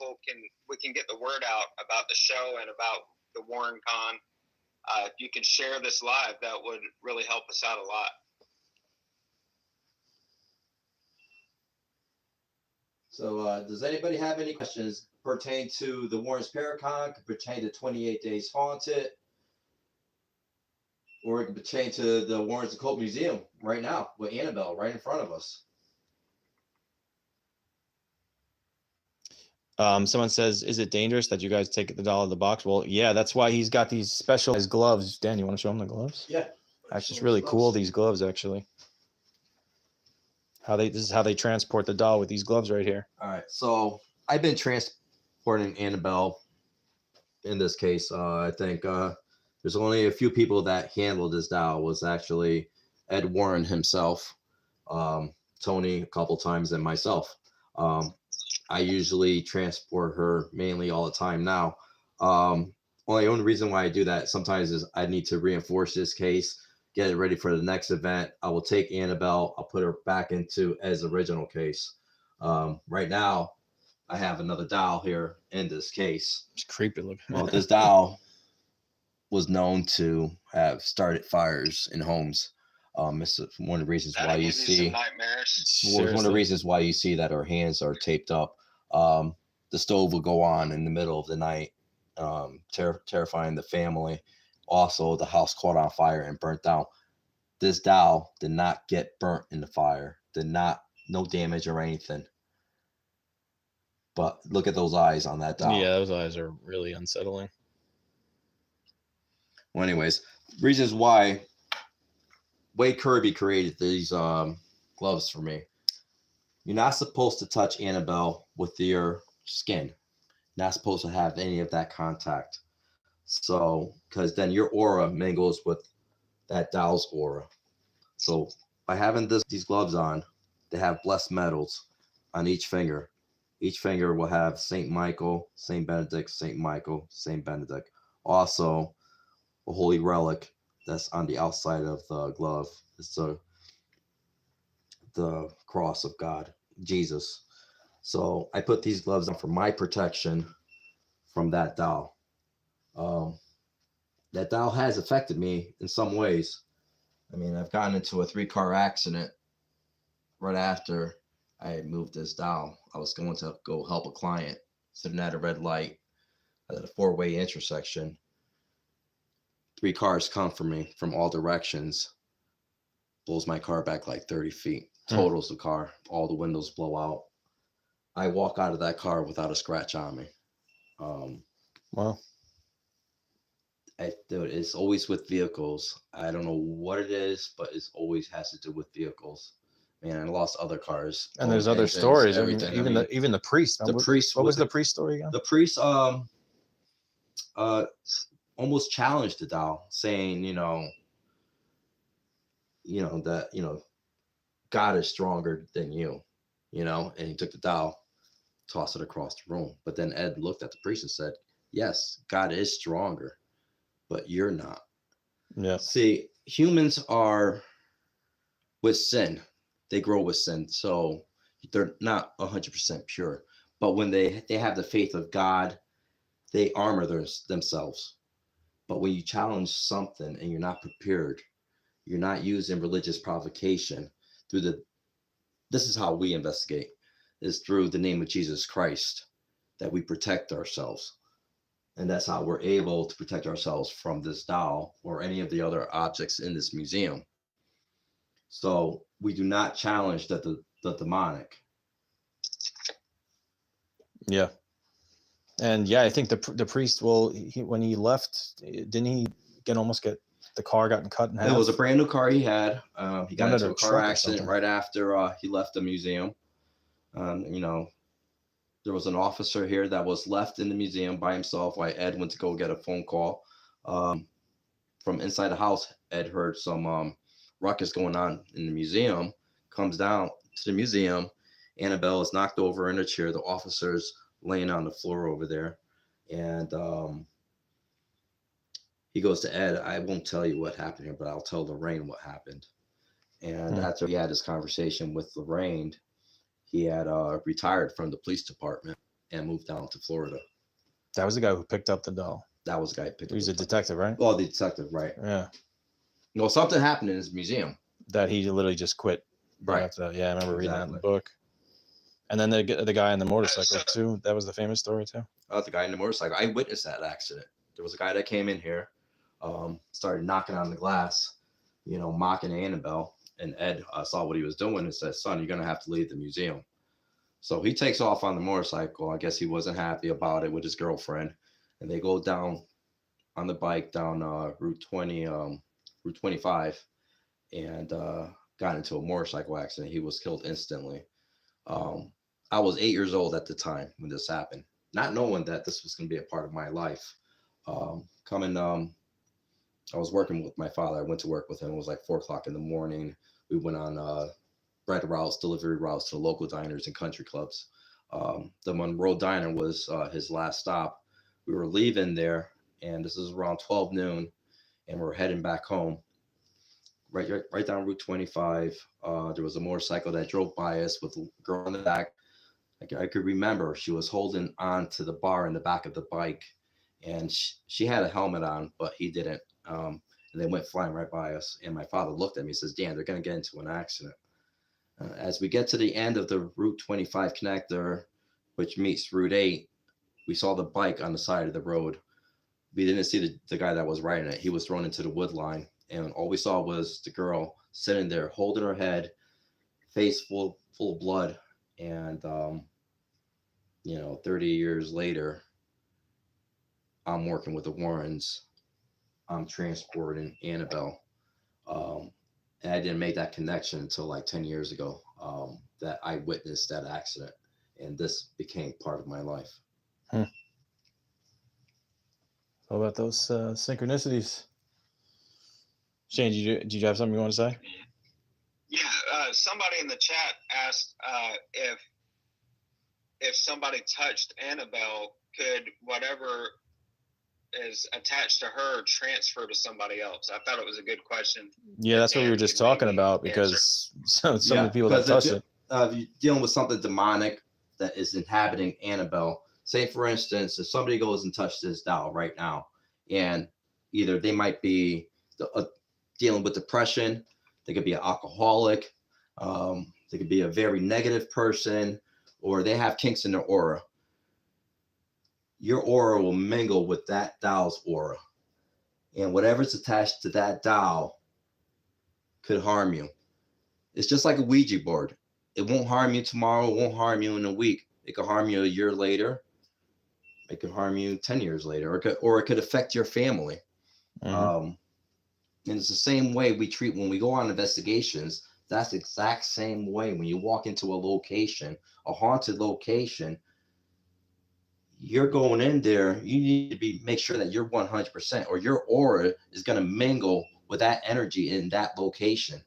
can get the word out about the show and about the Warren Con. If you can share this live, that would really help us out a lot.
So does anybody have any questions pertain to the Warren's Paracon, could pertain to 28 Days Haunted, or it could pertain to the Warren's Occult Museum right now with Annabelle right in front of us?
Someone says, is it dangerous that you guys take the doll out of the box? Well, yeah, that's why he's got these specialized gloves. Dan, you want to show him the gloves?
Yeah.
That's just really cool, these gloves, actually. This is how they transport the doll with these gloves right here.
All right. So I've been transporting Annabelle in this case. I think there's only a few people that handled this doll. Was actually Ed Warren himself, Tony a couple times, and myself. I usually transport her mainly all the time now. Only reason why I do that sometimes is I need to reinforce this case, get it ready for the next event. I will take Annabelle, I'll put her back into Ed's original case. Right now, I have another doll here in this case.
It's creepy looking.
Well, this doll was known to have started fires in homes. It's one of the reasons why you see
nightmares.
one of the reasons why you see that her hands are taped up. The stove will go on in the middle of the night, terrifying the family. Also, the house caught on fire and burnt down. This doll did not get burnt in the fire. No damage or anything. But look at those eyes on that doll.
Yeah, those eyes are really unsettling.
Well, anyways, reasons why Wade Kirby created these gloves for me. You're not supposed to touch Annabelle with your skin. Not supposed to have any of that contact. So, because then your aura mingles with that doll's aura. So by having these gloves on, they have blessed metals on each finger. Each finger will have Saint Michael, Saint Benedict, Saint Michael, Saint Benedict. Also, a holy relic that's on the outside of the glove. It's the cross of God, Jesus. So I put these gloves on for my protection from that doll. That doll has affected me in some ways. I mean, I've gotten into a 3-car accident right after I had moved this doll. I was going to go help a client sitting at a red light at a 4-way intersection. 3 cars come for me from all directions, blows my car back like 30 feet, totals the car, all the windows blow out. I walk out of that car without a scratch on me.
Wow.
Dude, it's always with vehicles. I don't know what it is, but it always has to do with vehicles. Man, I lost other cars.
And there's other stories.
Everything.
Even the priest.
The priest.
What was the priest story again?
The priest almost challenged the doll, saying, that God is stronger than you, and he took the doll, tossed it across the room. But then Ed looked at the priest and said, yes, God is stronger, but you're not.
Yeah.
See, humans are with sin. They grow with sin. So they're not 100% pure. But when they have the faith of God, they armor themselves. But when you challenge something and you're not prepared, you're not using religious provocation this is how we investigate, is through the name of Jesus Christ, that we protect ourselves. And that's how we're able to protect ourselves from this doll or any of the other objects in this museum. So we do not challenge the demonic.
Yeah. And yeah, I think the priest when he left, didn't he almost get the car gotten cut in half?
It was a brand new car he had. He got into a car
truck or
accident
something.
right after he left the museum. You know, there was an officer here that was left in the museum by himself while Ed went to go get a phone call. From inside the house, Ed heard some ruckus going on in the museum, comes down to the museum. Annabelle is knocked over in a chair. The officer's laying on the floor over there. And he goes to Ed, I won't tell you what happened here, but I'll tell Lorraine what happened. And after he had his conversation with Lorraine, he had retired from the police department and moved down to Florida.
That was the guy who picked up the doll.
That was the guy who picked up.
He was a detective, right?
Well, the detective, right.
Yeah.
Well, something happened in his museum.
That he literally just quit.
Right.
After that. Yeah, I remember reading that in the book. And then the guy on the motorcycle, too. That was the famous story, too.
The guy in the motorcycle. I witnessed that accident. There was a guy that came in here, started knocking on the glass, mocking Annabelle. And Ed saw what he was doing and said, son, you're going to have to leave the museum. So he takes off on the motorcycle. I guess he wasn't happy about it with his girlfriend. And they go down on the bike down Route 25 and got into a motorcycle accident. He was killed instantly. I was 8 years old at the time when this happened, not knowing that this was going to be a part of my life. I was working with my father. I went to work with him. It was like 4:00 in the morning. We went on bread routes, delivery routes to local diners and country clubs. The Monroe Diner was his last stop. We were leaving there, and this is around 12 noon, and we're heading back home. Right down Route 25, there was a motorcycle that drove by us with a girl in the back. I could remember she was holding on to the bar in the back of the bike, and she had a helmet on, but he didn't. And they went flying right by us. And my father looked at me and says, Dan, they're going to get into an accident. As we get to the end of the Route 25 connector, which meets Route 8, we saw the bike on the side of the road. We didn't see the guy that was riding it. He was thrown into the wood line. And all we saw was the girl sitting there holding her head, face full of blood. And, 30 years later, I'm working with the Warrens. I'm transporting Annabelle. And I didn't make that connection until like 10 years ago that I witnessed that accident. And this became part of my life.
How about those synchronicities? Shane, did you have something you want to say?
Yeah, somebody in the chat asked if somebody touched Annabelle, could whatever is attached to her transfer to somebody else? I thought it was a good question.
Yeah, that's what we were just talking about, because some of the people that touch it.
If you're dealing with something demonic that is inhabiting Annabelle, say for instance, if somebody goes and touches this doll right now, and either they might be dealing with depression, they could be an alcoholic, they could be a very negative person, or they have kinks in their aura. Your aura will mingle with that doll's aura. And whatever's attached to that doll could harm you. It's just like a Ouija board. It won't harm you tomorrow. It won't harm you in a week. It could harm you a year later. It could harm you 10 years later, or it could affect your family. And it's the same way we treat when we go on investigations. That's the exact same way when you walk into a location, a haunted location. You're going in there, you need to make sure that you're 100%, or your aura is going to mingle with that energy in that location.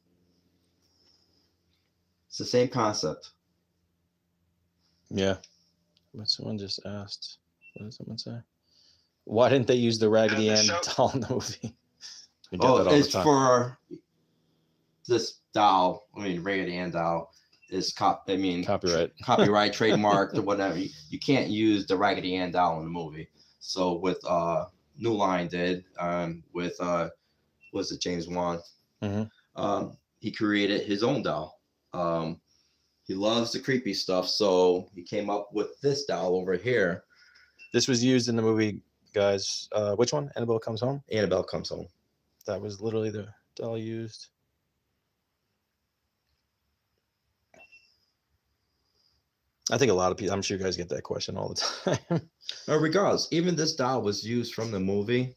It's the same concept.
Yeah. What someone just asked. What did someone say? Why didn't they use the Raggedy Ann doll in the movie?
It's for this doll. Raggedy Ann doll. is
Copyright.
trademarked or whatever. You can't use the Raggedy Ann doll in the movie. So with New Line did with was it James Wan? He created his own doll. He loves the creepy stuff, so he came up with this doll over here.
This was used in the movie, guys. Which one? Annabelle Comes Home?
Annabelle Comes Home.
That was literally the doll used. I think a lot of people, I'm sure you guys get that question all the time.
Regardless, even this doll was used from the movie.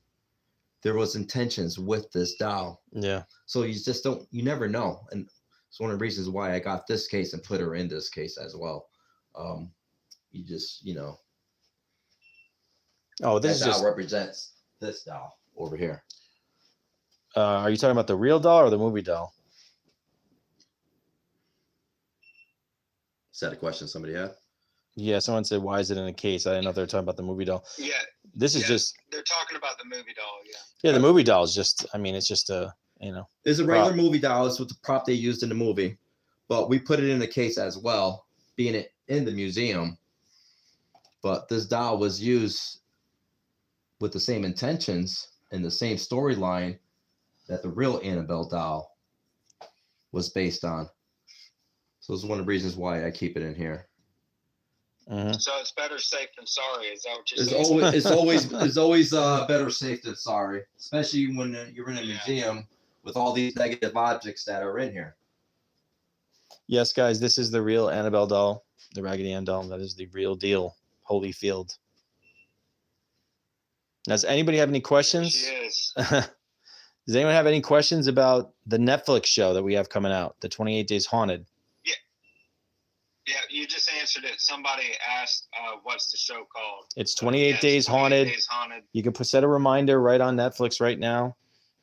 There was intentions with this doll.
Yeah.
So you never know. And it's one of the reasons why I got this case and put her in this case as well. You just,
Oh, this
that
is
doll represents this doll over here.
Are you talking about the real doll or the movie doll?
Is that a question somebody had?
Yeah, someone said, why is it in a case? I didn't know they were talking about the movie doll.
Yeah.
This is just...
They're talking about the movie doll, yeah.
Yeah, the movie doll is just, it's just a,
It's a regular movie doll. It's with the prop they used in the movie. But we put it in the case as well, being it in the museum. But this doll was used with the same intentions and the same storyline that the real Annabelle doll was based on. So it's one of the reasons why I keep it in here.
So it's better safe than sorry. Is that what you're saying?
It's always better safe than sorry, especially when you're in a museum with all these negative objects that are in here.
Yes, guys, this is the real Annabelle doll, the Raggedy Ann doll. That is the real deal. Holyfield. Does anybody have any questions?
She is.
Does anyone have any questions about the Netflix show that we have coming out, the 28 Days Haunted?
Yeah, you just answered it. Somebody asked, what's the show called?
It's 28 Days Haunted.
Days Haunted.
You can set a reminder right on Netflix right now,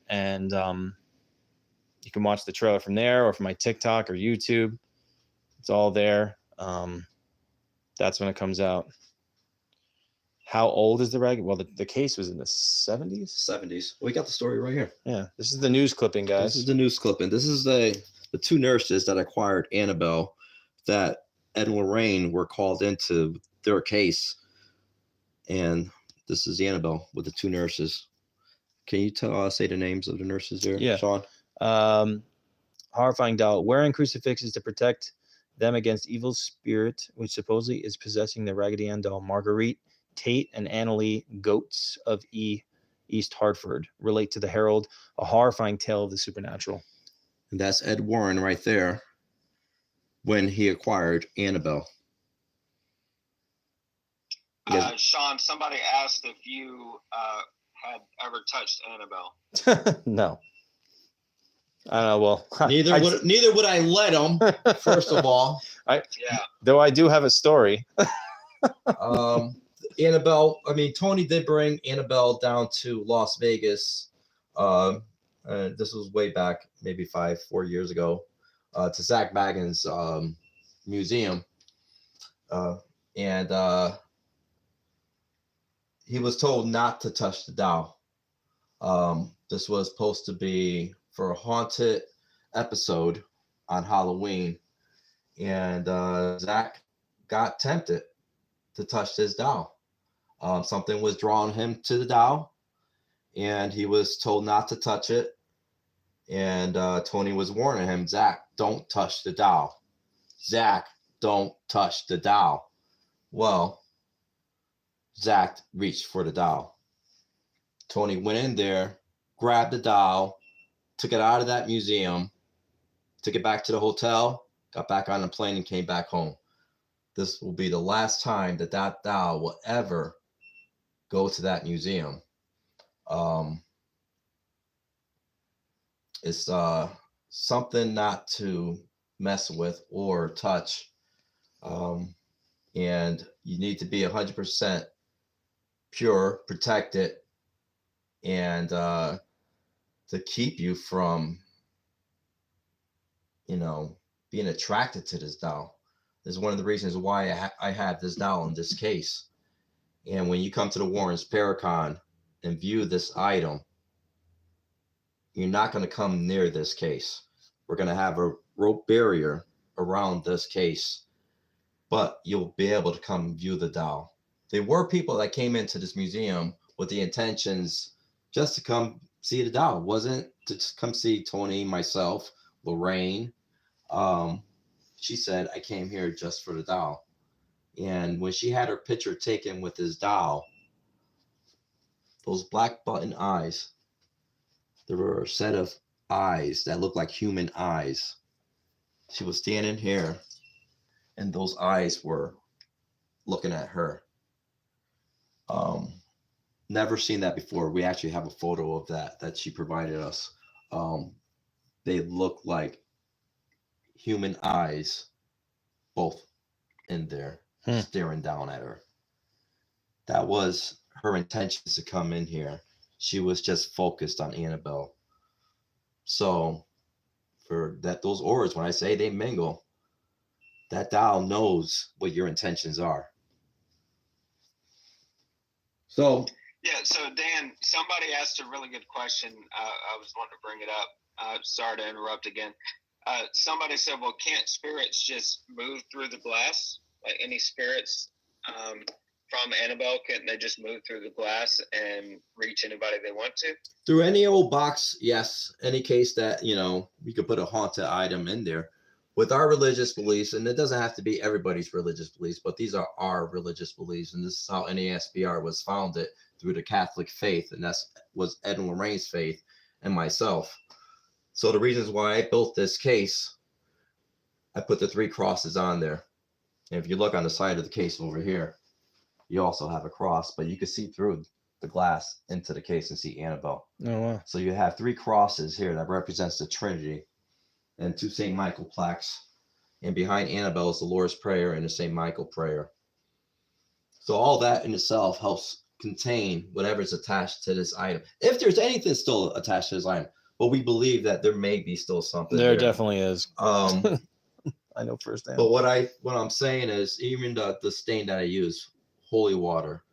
and you can watch the trailer from there or from my TikTok or YouTube. It's all there. That's when it comes out. How old is the Raggedy? Well, the case was in the 70s?
70s. We got the story right here.
Yeah, this is the news clipping, guys.
This is the news clipping. This is the two nurses that acquired Annabelle that Ed and Lorraine were called into their case. And this is Annabelle with the two nurses. Can you say the names of the nurses there,
Yeah.
Sean?
Horrifying doll. Wearing crucifixes to protect them against evil spirit, which supposedly is possessing the Raggedy Ann doll. Marguerite Tate and Annalie Goetz of East Hartford relate to the Herald, a horrifying tale of the supernatural.
And that's Ed Warren right there when he acquired Annabelle.
Sean, somebody asked if you had ever touched Annabelle.
No. I don't know. Well,
neither would I let him. First of all,
though I do have a story.
Annabelle. I mean, Tony did bring Annabelle down to Las Vegas. This was way back, maybe 4 years ago, to Zach Bagans' museum, and he was told not to touch the doll. This was supposed to be for a haunted episode on Halloween, and Zach got tempted to touch this doll. Something was drawing him to the doll, and he was told not to touch it. And Tony was warning him, Zach, don't touch the doll. Zach, don't touch the doll. Well, Zach reached for the doll. Tony went in there, grabbed the doll, took it out of that museum, took it back to the hotel, got back on the plane, and came back home. This will be the last time that doll will ever go to that museum. It's something not to mess with or touch. And you need to be 100% pure, protected, and to keep you from, being attracted to this doll. This is one of the reasons why I have this doll in this case. And when you come to the Warren's Paracon and view this item, you're not going to come near this case. We're going to have a rope barrier around this case, but you'll be able to come view the doll. There were people that came into this museum with the intentions just to come see the doll. It wasn't to come see Tony, myself, Lorraine. She said, I came here just for the doll. And when she had her picture taken with this doll, those black button eyes, there were a set of eyes that looked like human eyes. She was standing here, and those eyes were looking at her. Never seen that before. We actually have a photo of that she provided us. They look like human eyes, both in there, staring down at her. That was her intentions to come in here. She was just focused on Annabelle. So for that, those auras, when I say they mingle, that doll knows what your intentions are. So
yeah, so Dan, somebody asked a really good question. I was wanting to bring it up. Sorry to interrupt again. Somebody said, well, can't spirits just move through the glass? Like any spirits from Annabelle, can't they just move through the glass and reach anybody they want to?
Through any old box, yes. Any case that, you know, we could put a haunted item in there. With our religious beliefs, and it doesn't have to be everybody's religious beliefs, but these are our religious beliefs, and this is how NASBR was founded, through the Catholic faith, and that was Ed and Lorraine's faith and myself. So the reasons why I built this case, I put the 3 crosses on there. And if you look on the side of the case over here, you also have a cross, but you can see through the glass into the case and see Annabelle.
Oh, wow.
So you have 3 crosses here that represents the Trinity, and 2 St. Michael plaques. And behind Annabelle is the Lord's Prayer and the St. Michael prayer. So all that in itself helps contain whatever's attached to this item. If there's anything still attached to this item, but we believe that there may be still something
There definitely is.
I
know firsthand.
But what I'm saying is, even the stain that I use, holy water,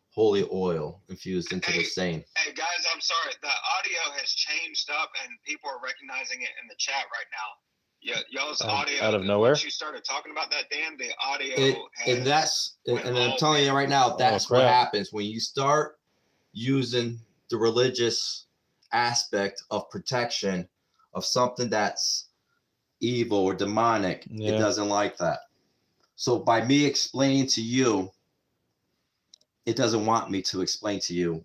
holy oil infused into the stain.
Hey guys, I'm sorry. The audio has changed up, and people are recognizing it in the chat right now. Yeah, y'all's audio
out of nowhere.
Once you started talking about that, Dan, the audio.
And I'm telling you right now, that's what happens when you start using the religious aspect of protection of something that's evil or demonic. It doesn't like that. So by me explaining to you, it doesn't want me to explain to you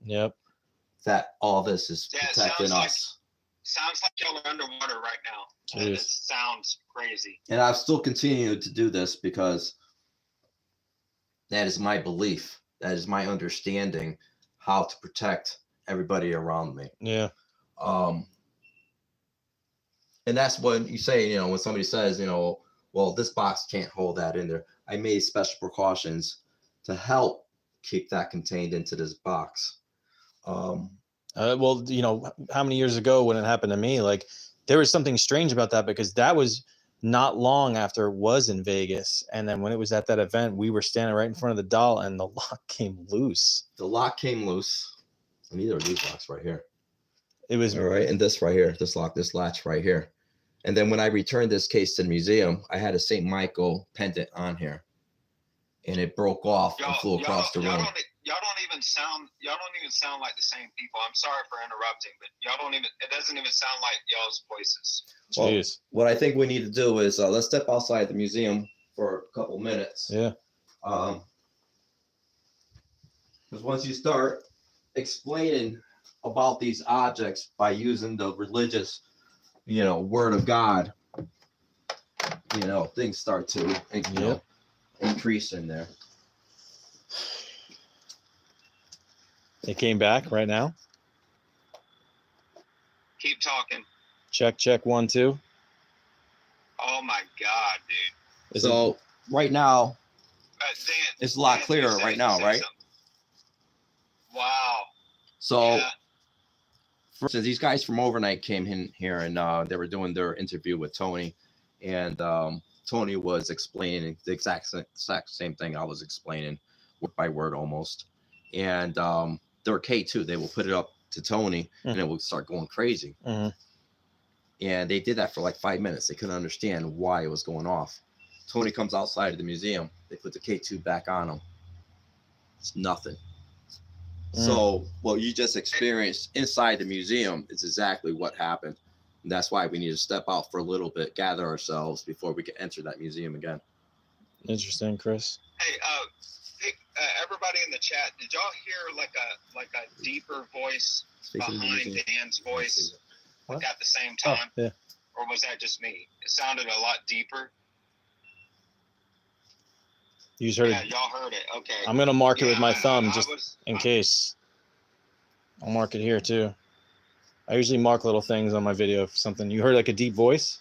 that all this is protecting us.
Sounds like y'all are underwater right now. It sounds crazy.
And I've still continued to do this because that is my belief. That is my understanding how to protect everybody around me.
Yeah.
And that's when you say, you know, when somebody says, you know, well, this box can't hold that in there. I made special precautions to help keep that contained into this box.
Well, you know, how many years ago when it happened to me, like there was something strange about that, because that was not long after it was in Vegas. And then when it was at that event, we were standing right in front of the doll and the lock came loose.
The lock came loose. And either of these locks right here.
It was
all right. And this right here, this lock, this latch right here. And then when I returned this case to the museum, I had a St. Michael pendant on here. And it broke off and flew across the room.
Y'all don't even sound like the same people. I'm sorry for interrupting, but it doesn't even sound like y'all's voices.
Well, what I think we need to do is let's step outside the museum for a couple minutes.
Yeah.
Because once you start explaining about these objects by using the religious, you know, word of God, you know, things start to increase in there.
It came back right now.
Keep talking.
Check 1 2.
Oh my God, dude.
So right now,
Dan,
it's a lot clearer right now, right?
Something. Wow.
So, for instance, these guys from Overnight came in here and they were doing their interview with Tony, and Tony was explaining the exact same thing I was explaining, word by word almost. And they're K2. They will put it up to Tony, and it will start going crazy.
Mm-hmm.
And they did that for like 5 minutes. They couldn't understand why it was going off. Tony comes outside of the museum. They put the K2 back on him. It's nothing. So what you just experienced inside the museum is exactly what happened. And that's why we need to step out for a little bit, gather ourselves before we can enter that museum again.
Interesting, Chris.
Hey, everybody in the chat, did y'all hear like a deeper voice behind Dan's voice like at the same time?
Oh, yeah.
Or was that just me? It sounded a lot deeper.
You just heard
Yeah,
it.
y'all heard it. Okay.
I'm gonna mark it with my thumb
I
just
was,
in case. I'll mark it here too. I usually mark little things on my video if something. You heard like a deep voice?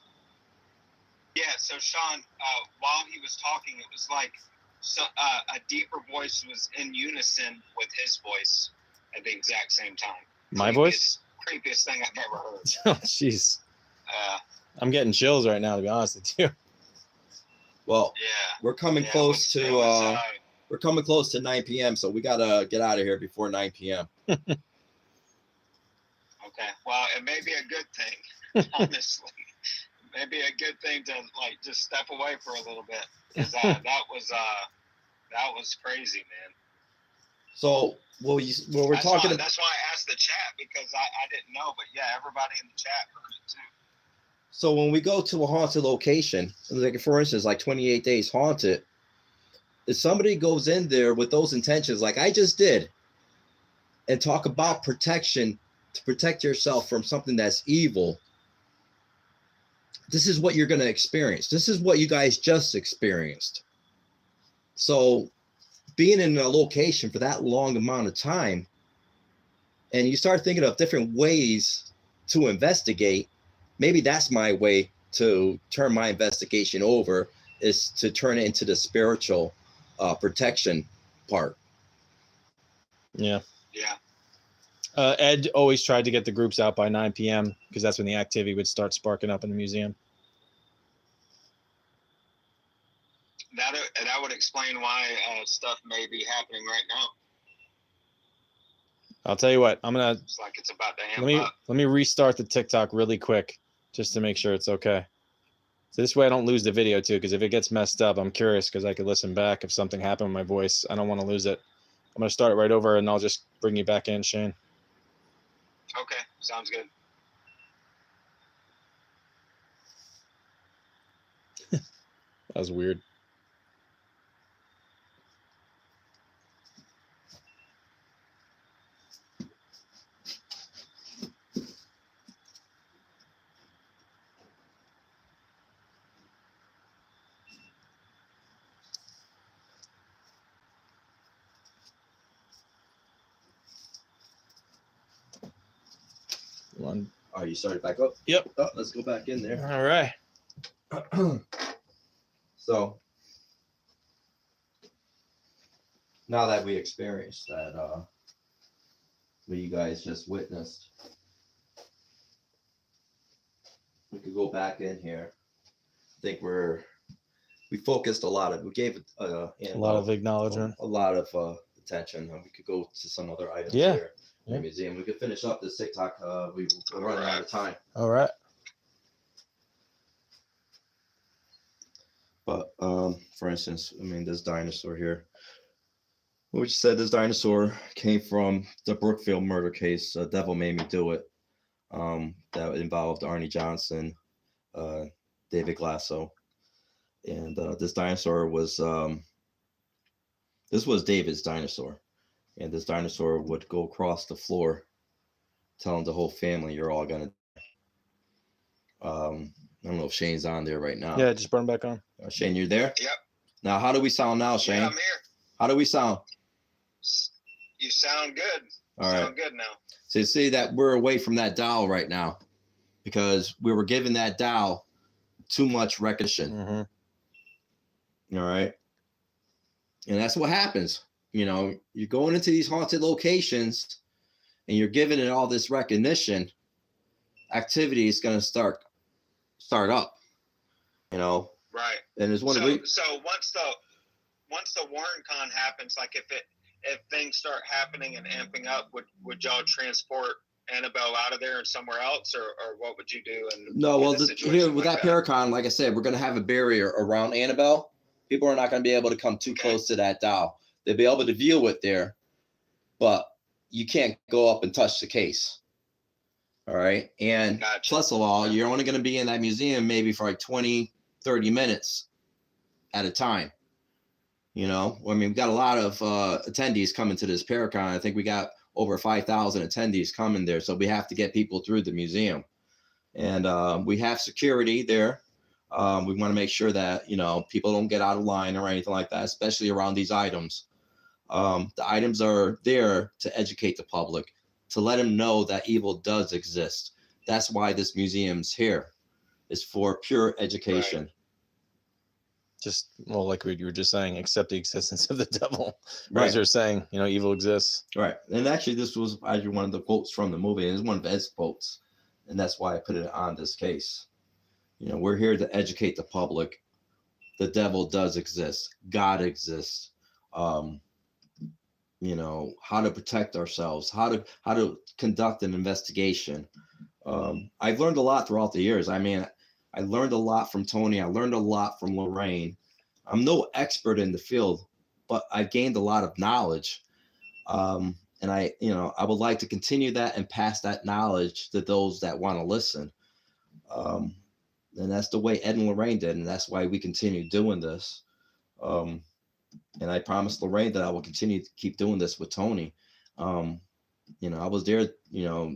Yeah, so Sean, while he was talking, it was like a deeper voice was in unison with his voice at the exact same time.
My voice?
Creepiest thing I've ever heard.
Oh, jeez. I'm getting chills right now, to be honest with you.
Well,
Yeah,
we're coming close to we're coming close to 9 p.m. So we gotta get out of here before 9 p.m.
Okay, well, it may be a good thing, honestly. Maybe a good thing to like just step away for a little bit, because that was crazy, man.
So we're talking.
That's why I asked the chat, because I didn't know, but yeah, everybody in the chat heard it too.
So when we go to a haunted location, like for instance, like 28 Days Haunted, if somebody goes in there with those intentions, like I just did, and talk about protection to protect yourself from something that's evil, this is what you're going to experience. This is what you guys just experienced. So being in a location for that long amount of time, and you start thinking of different ways to investigate, maybe that's my way to turn my investigation over, is to turn it into the spiritual protection part.
Yeah.
Yeah.
Ed always tried to get the groups out by 9 p.m. because that's when the activity would start sparking up in the museum.
That would explain why stuff may be happening right now.
I'll tell you what,
It's like it's about to amp up.
Let me restart the TikTok really quick just to make sure it's okay. So this way I don't lose the video too, because if it gets messed up, I'm curious because I could listen back if something happened with my voice. I don't want to lose it. I'm going to start it right over and I'll just bring you back in, Shane.
Okay, sounds good.
That was weird. One.
Oh, you started back up?
Yep.
Oh, let's go back in there.
All right.
So now that we experienced that, what you guys just witnessed, we could go back in here. I think we focused we gave
A lot of acknowledgement.
a lot of attention, and we could go to some other items
Yeah.
here in the museum. We could finish up this TikTok. We're running out of time.
All right.
But for instance, I mean, this dinosaur here, which said this dinosaur came from the Brookfield murder case, Devil Made Me Do It, that involved Arnie Johnson, David Glasso. And this dinosaur was, this was David's dinosaur. And this dinosaur would go across the floor, telling the whole family, you're all going to die. I don't know if Shane's on there right now.
Yeah, just burn back on.
Shane, you're there?
Yep.
Now, how do we sound now, Shane?
Yeah, I'm here.
How do we sound?
You sound good.
All right.
Sound good now.
So you see that we're away from that dial right now because we were giving that dial too much recognition.
Mm-hmm.
All right. And that's what happens. You know, you're going into these haunted locations and you're giving it all this recognition. Activity is going to start up, you know.
Right.
And there's one
So once the Warren Con happens, like if things start happening and amping up, would y'all transport Annabelle out of there and somewhere else, or what would you do?
No, well,
in a situation
here with
like
that Paracon, like I said, we're going to have a barrier around Annabelle. People are not going to be able to come too close to that doll. They'll be able to view it there, but you can't go up and touch the case. All right. And plus of all, you're only going to be in that museum maybe for like 20, 30 minutes at a time. You know, I mean, we've got a lot of attendees coming to this Paracon. I think we got over 5,000 attendees coming there. So we have to get people through the museum. And we have security there. We want to make sure that, you know, people don't get out of line or anything like that, especially around these items. The items are there to educate the public, to let them know that evil does exist. That's why this museum's here. It's for pure education.
Right. Just, well, like you were just saying, accept the existence of the devil. Right. As you're saying, you know, evil exists.
Right. And actually, this was actually one of the quotes from the movie. It's one of Ed's quotes. And that's why I put it on this case. You know, we're here to educate the public. The devil does exist. God exists. You know, how to protect ourselves, how to conduct an investigation. I've learned a lot throughout the years. I mean, I learned a lot from Tony. I learned a lot from Lorraine. I'm no expert in the field, but I gained a lot of knowledge. And I would like to continue that and pass that knowledge to those that want to listen. And that's the way Ed and Lorraine did. And that's why we continue doing this. And I promised Lorraine that I will continue to keep doing this with Tony. You know, I was there, you know,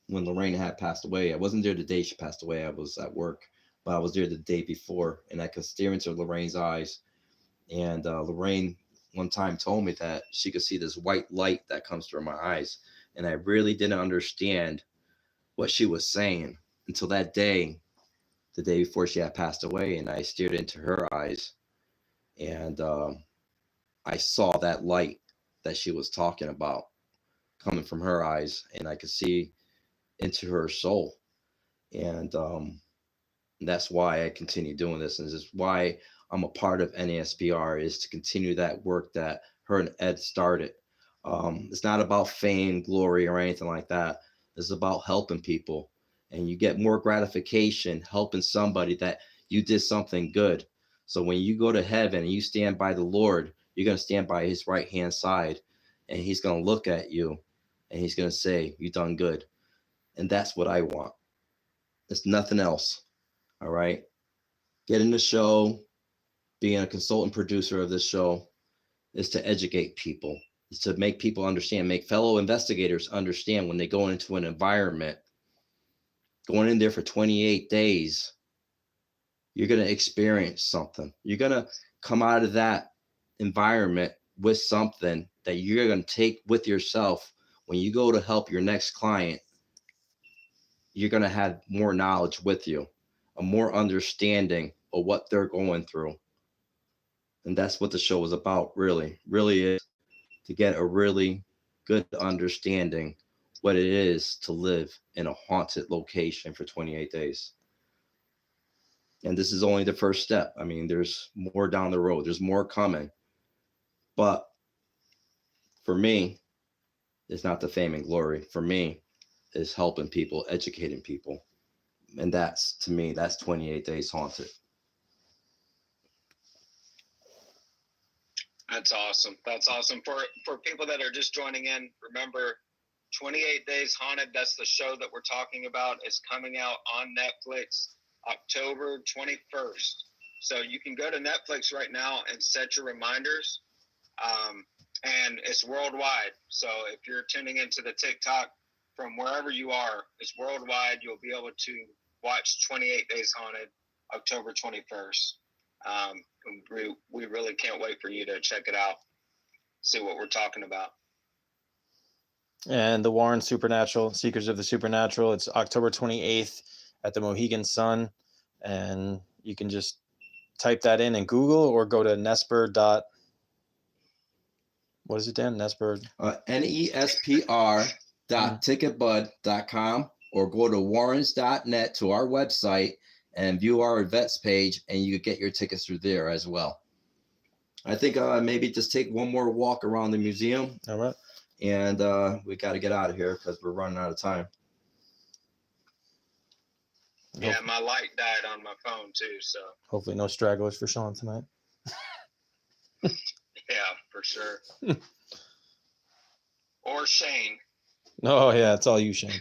when Lorraine had passed away. I wasn't there the day she passed away. I was at work, but I was there the day before, and I could stare into Lorraine's eyes. And Lorraine one time told me that she could see this white light that comes through my eyes. And I really didn't understand what she was saying until that day, the day before she had passed away. And I stared into her eyes, and I saw that light that she was talking about coming from her eyes, and I could see into her soul. And that's why I continue doing this. And this is why I'm a part of NASPR, is to continue that work that her and Ed started. It's not about fame, glory, or anything like that. It's about helping people. And you get more gratification helping somebody that you did something good. So when you go to heaven and you stand by the Lord, you're going to stand by his right-hand side, and he's going to look at you and he's going to say, "You done good." And that's what I want. It's nothing else. All right. Getting the show, being a consultant producer of this show, is to educate people, is to make people understand, make fellow investigators understand when they go into an environment, going in there for 28 days, you're going to experience something. You're going to come out of that environment with something that you're going to take with yourself when you go to help your next client. You're going to have more knowledge with you, a more understanding of what they're going through. And that's what the show is about, really is, to get a really good understanding what it is to live in a haunted location for 28 days. And this is only the first step. I mean, there's more down the road. There's more coming. But for me, it's not the fame and glory. For me, is helping people, educating people. And that's, to me, that's 28 Days Haunted.
That's awesome. That's awesome. For people that are just joining in, remember, 28 Days Haunted, that's the show that we're talking about. It's coming out on Netflix October 21st. So you can go to Netflix right now and set your reminders. And it's worldwide. So if you're tuning into the TikTok from wherever you are, it's worldwide. You'll be able to watch 28 Days Haunted October 21st. We really can't wait for you to check it out, see what we're talking about.
And the Warren Supernatural, Seekers of the Supernatural, it's October 28th at the Mohegan Sun. And you can just type that in Google, or go to Nesper. What is it, Dan? Nesper?
NESPR.ticketbud.com, or go to warrens.net to our website and view our events page, and you get your tickets through there as well. I think maybe just take one more walk around the museum.
All right.
and we got to get out of here because we're running out of time.
Yeah, my light died on my phone too, so
Hopefully no stragglers for Sean tonight.
yeah, for sure. Or Shane.
Oh yeah, it's all you, Shane.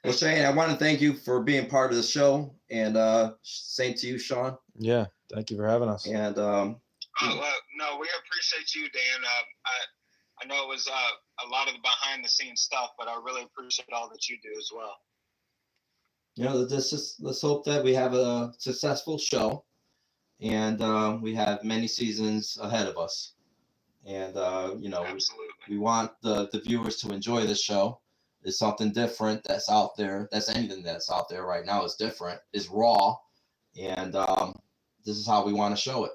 Well, Shane, I want to thank you for being part of the show, and same to you, Sean.
Yeah, thank you for having us.
And
no, we appreciate you, Dan. I know it was a lot of the behind the scenes stuff, but I really appreciate all that you do as well.
let's hope that we have a successful show, and we have many seasons ahead of us. And
Absolutely.
we want the viewers to enjoy the show. It's something different that's out there. That's anything that's out there right now is different, is raw, and this is how we want to show it.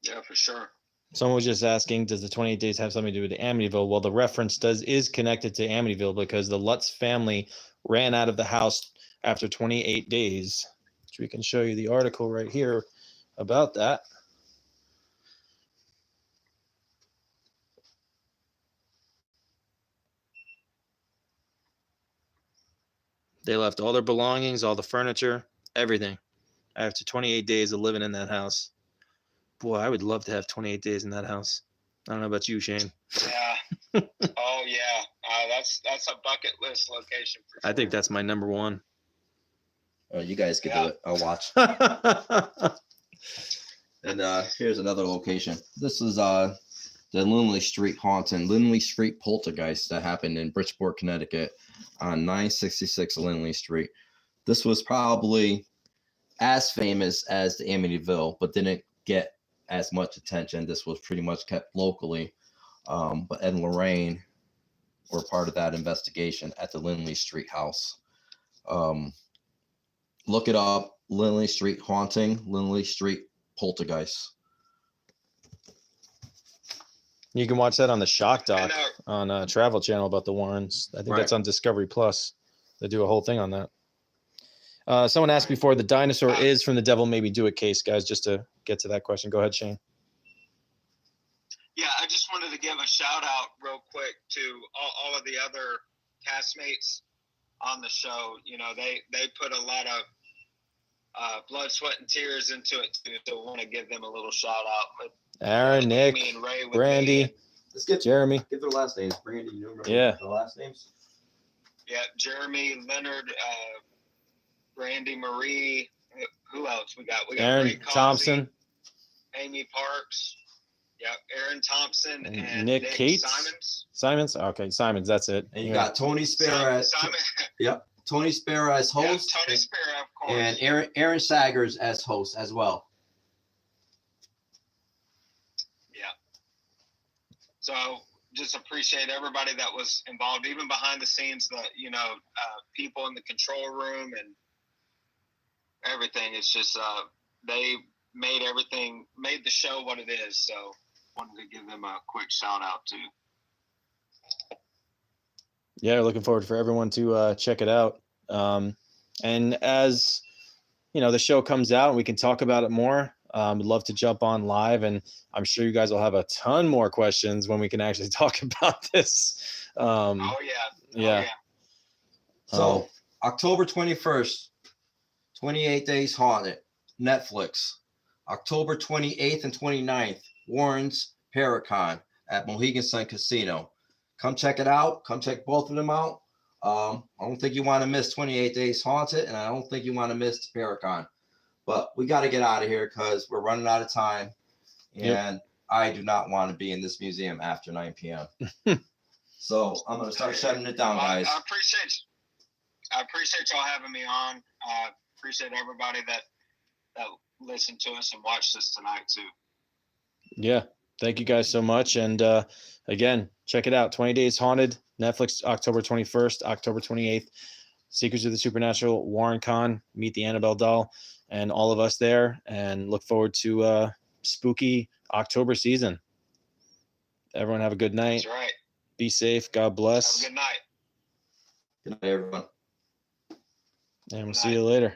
Yeah, for sure.
Someone was just asking, does the 28 days have something to do with Amityville? Well, the reference is connected to Amityville because the Lutz family ran out of the house after 28 days, which we can show you the article right here about that. They left all their belongings, all the furniture, everything after 28 days of living in that house. Boy, I would love to have 28 days in that house. I don't know about you, Shane.
Yeah. Oh yeah. That's a bucket list location for sure.
I think that's my number one.
Oh, you guys can do it. I'll watch. And here's another location. This is the Lindley Street haunting, Lindley Street poltergeist that happened in Bridgeport, Connecticut on 966 Lindley Street. This was probably as famous as the Amityville, but didn't get as much attention. This was pretty much kept locally. But Ed and Lorraine were part of that investigation at the Lindley Street house. Look it up, Lindley Street haunting, Lindley Street poltergeist.
You can watch that on the Shock Doc on Travel Channel about the Warrens. I think that's on Discovery Plus. They do a whole thing on that. Someone asked before, the dinosaur is from the Devil Made Me Do It case, guys, just to get to that question. Go ahead, Shane.
Yeah, I just wanted to give a shout out real quick to all of the other castmates on the show. You know, they put a lot of blood, sweat, and tears into it too. So I want to give them a little shout out. But
Aaron, Nick,
Amy and Ray with
Brandy,
me.
Let's get
Jeremy.
Give their last names. Brandy, you remember the last names?
Yeah, Jeremy, Leonard, Brandy, Marie. Who else we got? We got
Aaron
Ray Causey,
Thompson,
Amy Parks. Yeah, Aaron Thompson and
Nick Cates.
Simons.
Okay, Simons. That's it.
And you got Tony Spera.
Simon.
Yep. Tony Spera as host.
Yeah, Tony Spera, of course.
And Aaron Saggers as host as well.
Yeah. So just appreciate everybody that was involved, even behind the scenes, people in the control room and everything. It's just they made the show what it is. So wanted to give them a quick shout out too.
Yeah, looking forward for everyone to check it out. And as you know, the show comes out and we can talk about it more. We'd love to jump on live, and I'm sure you guys will have a ton more questions when we can actually talk about this. Yeah.
So October 21st, 28 Days Haunted, Netflix. October 28th and 29th, Warren's Paracon at Mohegan Sun Casino. Come check it out. Come check both of them out. I don't think you want to miss 28 Days Haunted, and I don't think you want to miss the Paracon. But we got to get out of here because we're running out of time, and I do not want to be in this museum after 9 p.m. So I'm going to start shutting it down, guys.
I appreciate y'all having me on. I appreciate everybody that listened to us and watched us tonight too.
Yeah. Thank you guys so much. And again, check it out. 20 Days Haunted, Netflix, October 21st, October 28th. Secrets of the Supernatural, Warren Con, meet the Annabelle doll, and all of us there. And look forward to spooky October season. Everyone have a good night.
That's right.
Be safe. God bless.
Have a good night.
Good night, everyone.
And we'll see you later.